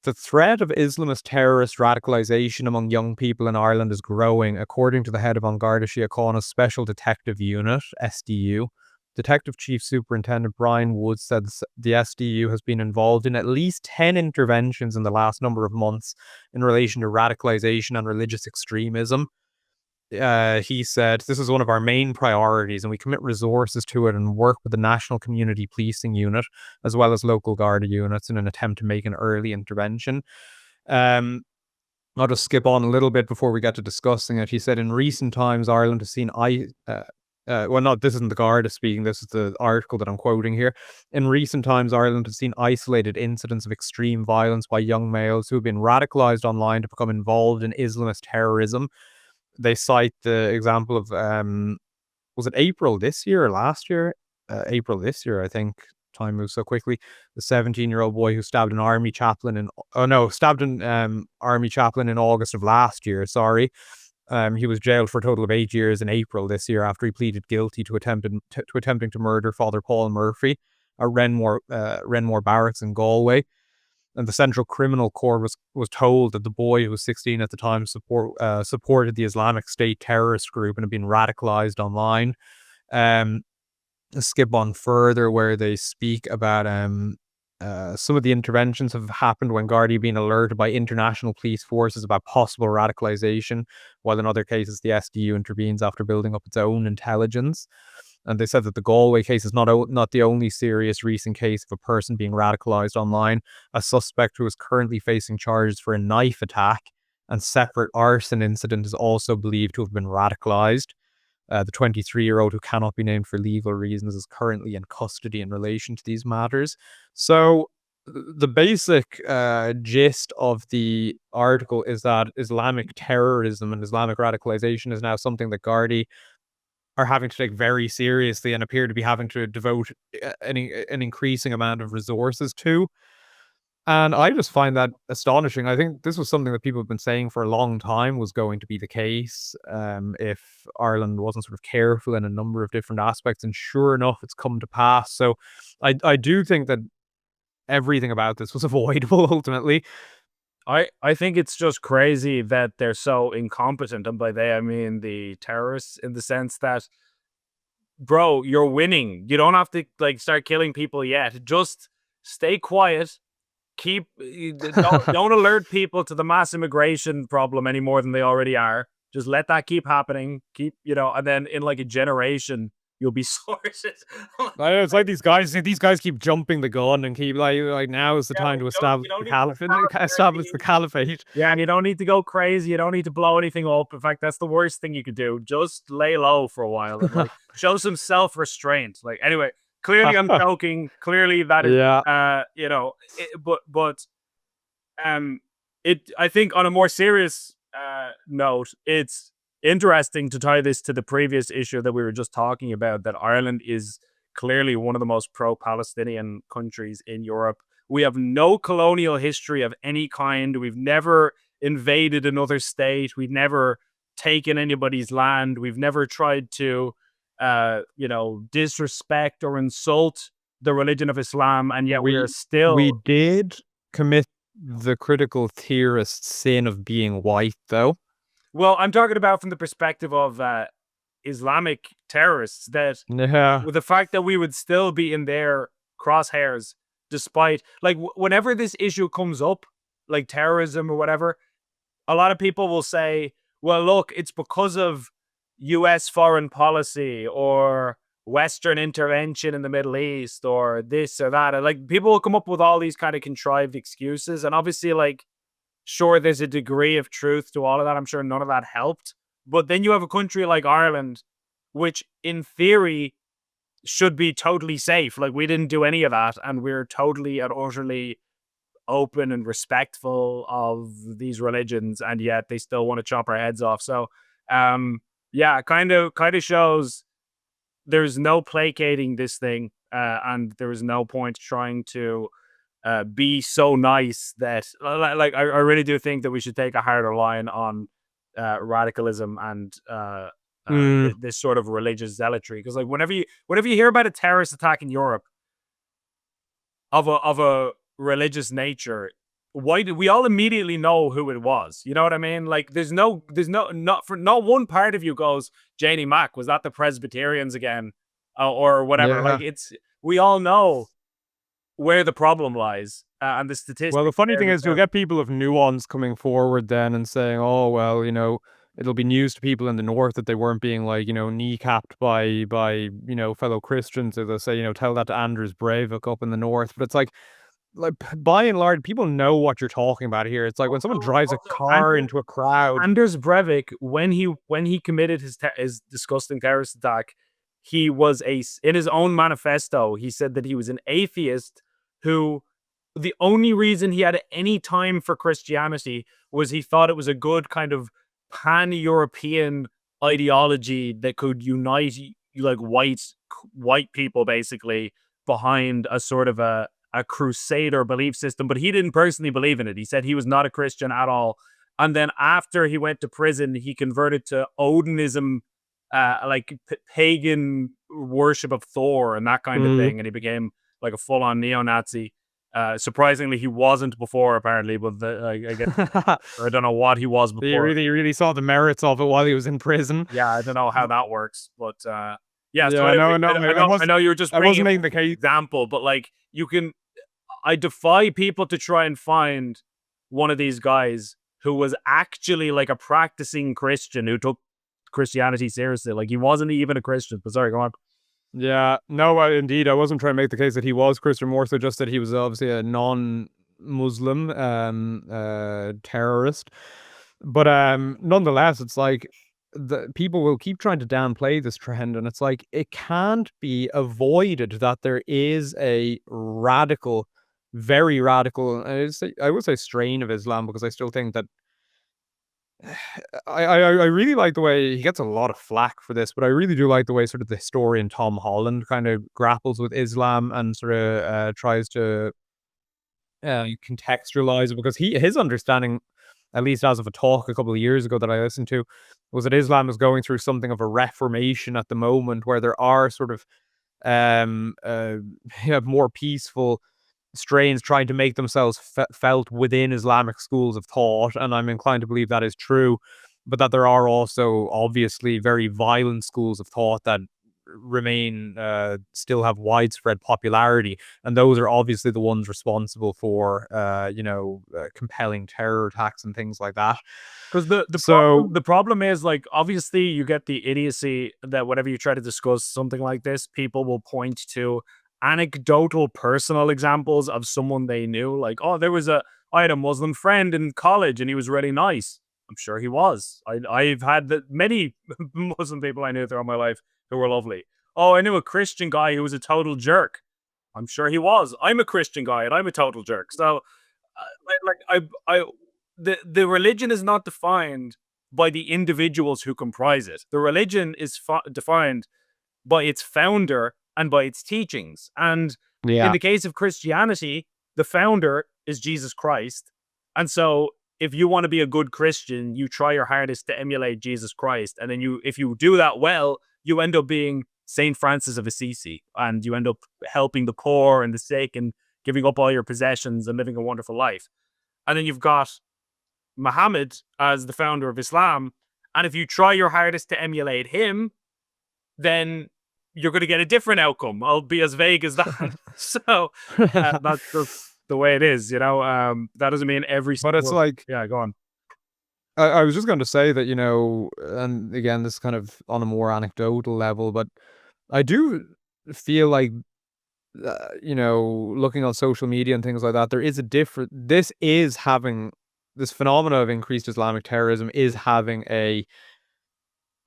The threat of Islamist terrorist radicalization among young people in Ireland is growing, according to the head of An Garda Síochána's Special Detective Unit, SDU. Detective Chief Superintendent Brian Woods said the SDU has been involved in at least 10 interventions in the last number of months in relation to radicalization and religious extremism. He said, "This is one of our main priorities, and we commit resources to it and work with the National Community Policing Unit, as well as local Garda units, in an attempt to make an early intervention." Um, I'll just skip on a little bit before we get to discussing it. He said, in recent times, Ireland has seen well, not this isn't the Garda speaking. This is the article that I'm quoting here. In recent times, Ireland has seen isolated incidents of extreme violence by young males who have been radicalized online to become involved in Islamist terrorism. They cite the example of was it April this year or last year? April this year, I think. Time moves so quickly. The 17-year-old boy who stabbed an army chaplain stabbed an army chaplain in August of last year. Sorry. He was jailed for a total of 8 years in April this year after he pleaded guilty to attempting to murder Father Paul Murphy at Renmore Barracks in Galway. And the Central Criminal Court was told that the boy, who was 16 at the time, supported the Islamic State terrorist group and had been radicalized online. Skip on further where they speak about some of the interventions have happened when Gardaí been alerted by international police forces about possible radicalization, while in other cases the SDU intervenes after building up its own intelligence. And they said that the Galway case is not the only serious recent case of a person being radicalized online. A suspect who is currently facing charges for a knife attack and separate arson incident is also believed to have been radicalized. The 23-year-old, who cannot be named for legal reasons, is currently in custody in relation to these matters. So the basic gist of the article is that Islamic terrorism and Islamic radicalization is now something that Gardaí are having to take very seriously and appear to be having to devote an increasing amount of resources to. And I just find that astonishing. I think this was something that people have been saying for a long time was going to be the case, if Ireland wasn't sort of careful in a number of different aspects. And sure enough, it's come to pass. So I do think that everything about this was avoidable ultimately. I think it's just crazy that they're so incompetent, and by they I mean the terrorists, in the sense that, bro, you're winning. You don't have to like start killing people yet. Just stay quiet. Keep don't alert people to the mass immigration problem any more than they already are. Just let that keep happening. Keep, and then in like a generation, you'll be sorted. I know, it's like these guys keep jumping the gun and keep like now is the Yeah, time to you establish don't the need to caliphate, have establish the caliphate. yeah, and you don't need to go crazy. You don't need to blow anything up. In fact, that's the worst thing you could do. Just lay low for a while and like show some self-restraint. Like anyway, clearly I'm joking. Clearly that is Yeah. but um I think on a more serious note, it's interesting to tie this to the previous issue that we were just talking about, that Ireland is clearly one of the most pro-Palestinian countries in Europe. We have no colonial history of any kind. We've never invaded another state. We've never taken anybody's land. We've never tried to disrespect or insult the religion of Islam, and yet we are We still. did commit the critical theorist sin of being white, though. Well, I'm talking about from the perspective of Islamic terrorists, that Yeah. with the fact that we would still be in their crosshairs, despite like whenever this issue comes up, like terrorism or whatever, a lot of people will say, well, look, it's because of US foreign policy or Western intervention in the Middle East or this or that. And like people will come up with all these kind of contrived excuses. And obviously, like, sure, there's a degree of truth to all of that. I'm sure none of that helped. But then you have a country like Ireland, which in theory should be totally safe. Like we didn't do any of that. And we're totally and utterly open and respectful of these religions, and yet they still want to chop our heads off. So yeah, kind of shows there's no placating this thing, and there is no point trying to be so nice that like I really do think that we should take a harder line on radicalism and Mm, this sort of religious zealotry, because like whenever you hear about a terrorist attack in Europe of a religious nature, why did we all immediately know who it was? You know what I mean? Like there's no not one part of you goes, Janie Mack, was that the Presbyterians again? Or whatever. yeah. Like it's we all know where the problem lies, and the Well, the statistics funny bear thing this is you'll out. get people of nuance coming forward then and saying, "Oh, well, it'll be news to people in the north that they weren't being like, kneecapped by fellow Christians." Or they'll say, "Tell that to Anders Breivik up in the north." But it's like by and large, people know what you're talking about here. It's like when someone drives a Also, car into a crowd. Anders Breivik, when he committed his disgusting terrorist attack, he was in his own manifesto. He said that he was an atheist who the only reason he had any time for Christianity was he thought it was a good kind of pan-European ideology that could unite like white people basically behind a sort of a crusader belief system. But he didn't personally believe in it. He said he was not a Christian at all. And then after he went to prison, he converted to Odinism, like pagan worship of Thor and that kind of Mm. thing. And he became like a full on neo Nazi. Surprisingly, he wasn't before, apparently, but I guess I don't know what he was He before. really saw the merits of it while he was in prison. Yeah, I don't know how that works, but yeah. So Yeah, anyway, no, no, I know you were just I bringing wasn't up making the an case. example, but like you can, I defy people to try and find one of these guys who was actually like a practicing Christian who took Christianity seriously. Like he wasn't even a Christian. But sorry, go on. Yeah, no, indeed, I wasn't trying to make the case that he was Christian, more so just that he was obviously a non-Muslim terrorist. But nonetheless, it's like the people will keep trying to downplay this trend, and it's like it can't be avoided that there is a radical, very radical, I would say strain of Islam, because I still think that I really like the way he gets a lot of flack for this, but I really do like the way sort of the historian Tom Holland kind of grapples with Islam and sort of tries to contextualize it, because his understanding, at least as of a talk a couple of years ago that I listened to, was that Islam is going through something of a reformation at the moment, where there are sort of um uh more peaceful strains trying to make themselves felt within Islamic schools of thought, and I'm inclined to believe that is true, but that there are also obviously very violent schools of thought that remain still have widespread popularity, and those are obviously the ones responsible for compelling terror attacks and things like that. Because the So problem is, like, obviously you get the idiocy that whenever you try to discuss something like this, people will point to anecdotal personal examples of someone they knew. Like, oh, I had a Muslim friend in college and he was really nice. I'm sure he was. I've had many Muslim people I knew throughout my life who were lovely. Oh, I knew a Christian guy who was a total jerk. I'm sure he was. I'm a Christian guy and I'm a total jerk. So, I the religion is not defined by the individuals who comprise it. The religion is defined by its founder and by its teachings. And in yeah. the case of Christianity, the founder is Jesus Christ. And so if you want to be a good Christian, you try your hardest to emulate Jesus Christ. And then if you do that well, you end up being Saint Francis of Assisi, and you end up helping the poor and the sick and giving up all your possessions and living a wonderful life. And then you've got Muhammad as the founder of Islam. And if you try your hardest to emulate him, then you're going to get a different outcome. I'll be as vague as that. So that's just the way it is, you know. That doesn't mean every But it's single. like, Yeah, go on. I was just going to say that, and again, this is kind of on a more anecdotal level, but I do feel like, looking on social media and things like that, there is a different, this phenomena of increased Islamic terrorism is having an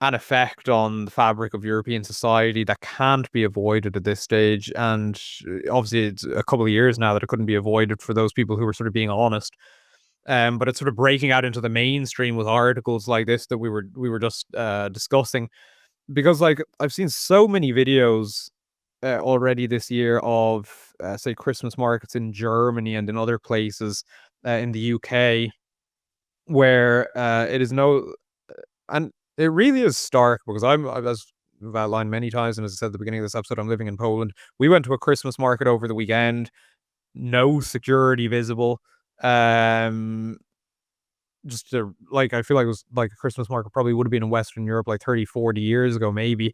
effect on the fabric of European society that can't be avoided at this stage. And obviously, it's a couple of years now that it couldn't be avoided for those people who were sort of being honest. But it's sort of breaking out into the mainstream with articles like this that we were just discussing, because like I've seen so many videos already this year of say Christmas markets in Germany and in other places in the UK, where it is no, and it really is stark, because as I've outlined many times, and as I said at the beginning of this episode, I'm living in Poland. We went to a Christmas market over the weekend, no security visible. Um, just to, like, I feel like it was like a Christmas market probably would have been in Western Europe like 30, 40 years ago, maybe.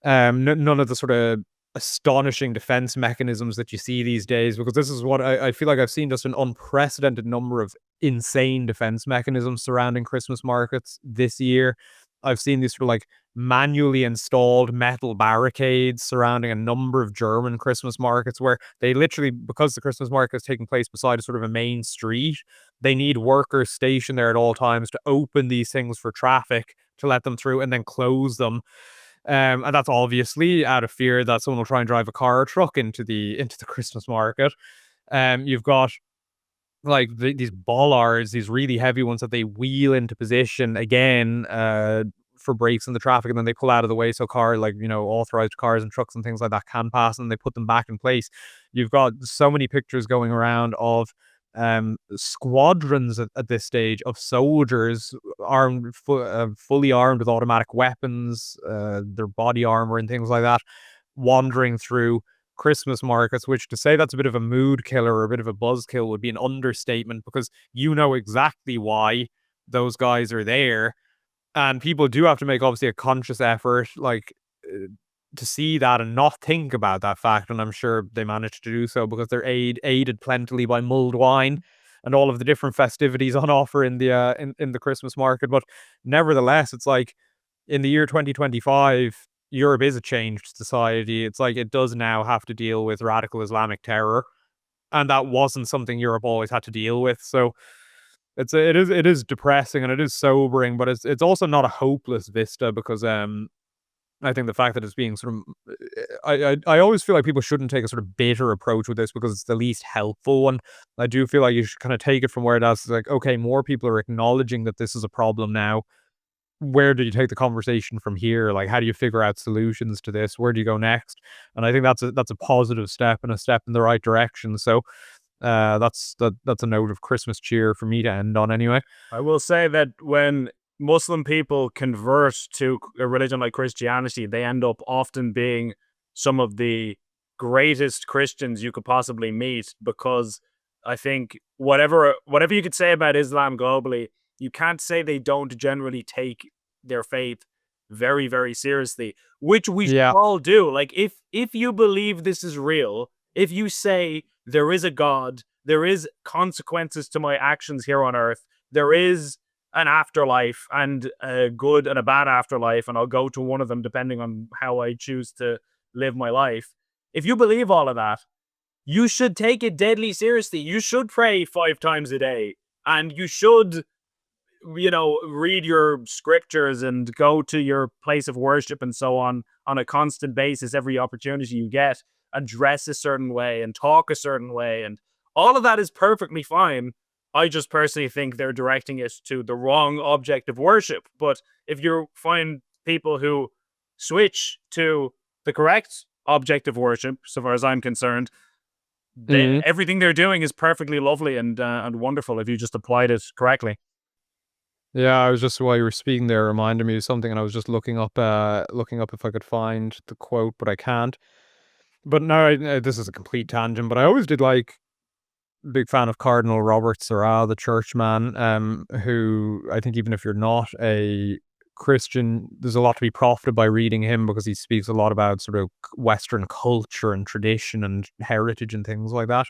None of the sort of astonishing defense mechanisms that you see these days, because this is what I feel like I've seen, just an unprecedented number of insane defense mechanisms surrounding Christmas markets this year. I've seen these sort of like manually installed metal barricades surrounding a number of German Christmas markets, where they literally, because the Christmas market is taking place beside a sort of a main street, they need workers stationed there at all times to open these things for traffic, to let them through, and then close them. And that's obviously out of fear that someone will try and drive a car or truck into the Christmas market. You've got like these bollards, these really heavy ones that they wheel into position again for brakes in the traffic, and then they pull out of the way so authorized cars and trucks and things like that can pass, and they put them back in place. You've got so many pictures going around of squadrons at this stage of soldiers fully armed with automatic weapons, their body armor and things like that, wandering through Christmas markets, which, to say that's a bit of a mood killer or a bit of a buzzkill would be an understatement, because you know exactly why those guys are there. And people do have to make obviously a conscious effort, like, to see that and not think about that fact. And I'm sure they managed to do so because they're aided plentifully by mulled wine and all of the different festivities on offer in the Christmas market. But nevertheless, it's like, in the year 2025, Europe is a changed society. It's like it does now have to deal with radical Islamic terror, and that wasn't something Europe always had to deal with. So it is depressing and it is sobering, but it's also not a hopeless vista, because I think the fact that it's being sort of, I always feel like people shouldn't take a sort of bitter approach with this because it's the least helpful one. I do feel like you should kind of take it from where it is. It's like, okay, more people are acknowledging that this is a problem now. Where do you take the conversation from here? Like, how do you figure out solutions to this? Where do you go next? And I think that's a positive step and a step in the right direction. So, that's a note of Christmas cheer for me to end on anyway. I will say that when Muslim people convert to a religion like Christianity, they end up often being some of the greatest Christians you could possibly meet, because I think whatever you could say about Islam globally, you can't say they don't generally take their faith very, very seriously, which we should Yeah. all do. Like, if you believe this is real, if you say there is a God, there is consequences to my actions here on earth, there is an afterlife, and a good and a bad afterlife, and I'll go to one of them depending on how I choose to live my life. If you believe all of that, you should take it deadly seriously. You should pray 5 times a day, and you should, read your scriptures and go to your place of worship and so on a constant basis every opportunity you get, and dress a certain way and talk a certain way. And all of that is perfectly fine. I just personally think they're directing it to the wrong object of worship. But if you find people who switch to the correct object of worship, so far as I'm concerned, Mhm. everything they're doing is perfectly lovely and wonderful if you just applied it correctly. Yeah, I was just while you were speaking there, reminded me of something, and I was just looking up if I could find the quote, but I can't. But no, this is a complete tangent. But I always did like big fan of Cardinal Robert Sarah, the churchman, who I think even if you're not a Christian, there's a lot to be profited by reading him because he speaks a lot about sort of Western culture and tradition and heritage and things like that.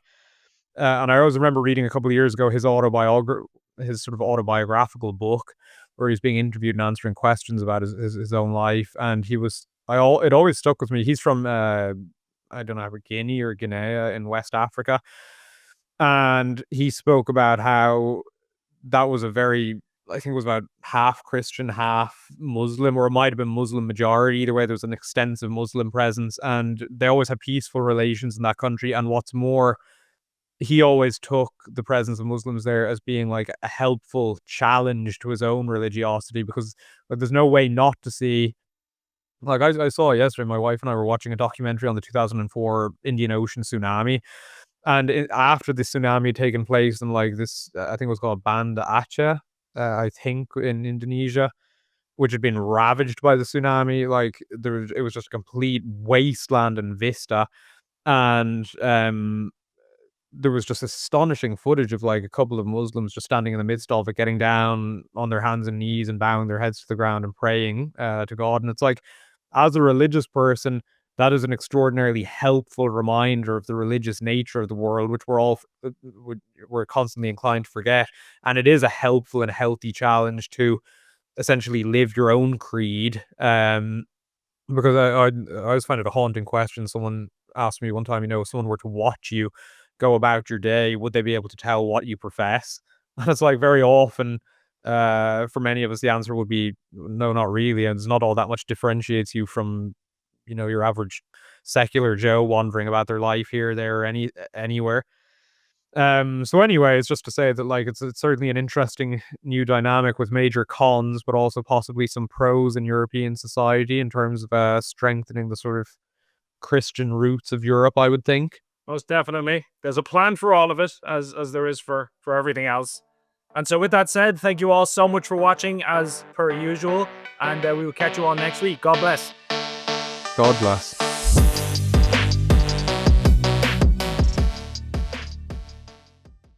And I always remember reading a couple of years ago his sort of autobiographical book, where he's being interviewed and answering questions about his own life. And it always stuck with me. He's from I don't know, Guinea or Guinea in West Africa, and he spoke about how that was a very, I think it was about half Christian, half Muslim, or it might have been Muslim majority. Either way, there was an extensive Muslim presence, and they always had peaceful relations in that country. And what's more, he always took the presence of Muslims there as being like a helpful challenge to his own religiosity, because like, there's no way not to see. Like I saw yesterday, my wife and I were watching a documentary on the 2004 Indian Ocean tsunami, and after the tsunami had taken place in like this, I think it was called Banda Aceh, I think in Indonesia, which had been ravaged by the tsunami. Like it was just a complete wasteland and vista, and there was just astonishing footage of like a couple of Muslims just standing in the midst of it, getting down on their hands and knees and bowing their heads to the ground and praying to God. And it's like, as a religious person, that is an extraordinarily helpful reminder of the religious nature of the world, which we're constantly inclined to forget. And it is a helpful and healthy challenge to essentially live your own creed. Because I always find it a haunting question. Someone asked me one time, if someone were to watch you go about your day, would they be able to tell what you profess? And it's like very often, for many of us, the answer would be no, not really. And it's not all that much differentiates you from, your average secular Joe wandering about their life here, there, or anywhere. So anyway, it's just to say that like it's certainly an interesting new dynamic with major cons, but also possibly some pros in European society in terms of strengthening the sort of Christian roots of Europe, I would think. Most definitely. There's a plan for all of it, as there is for everything else. And so with that said, thank you all so much for watching as per usual, and we will catch you all next week. God bless. God bless.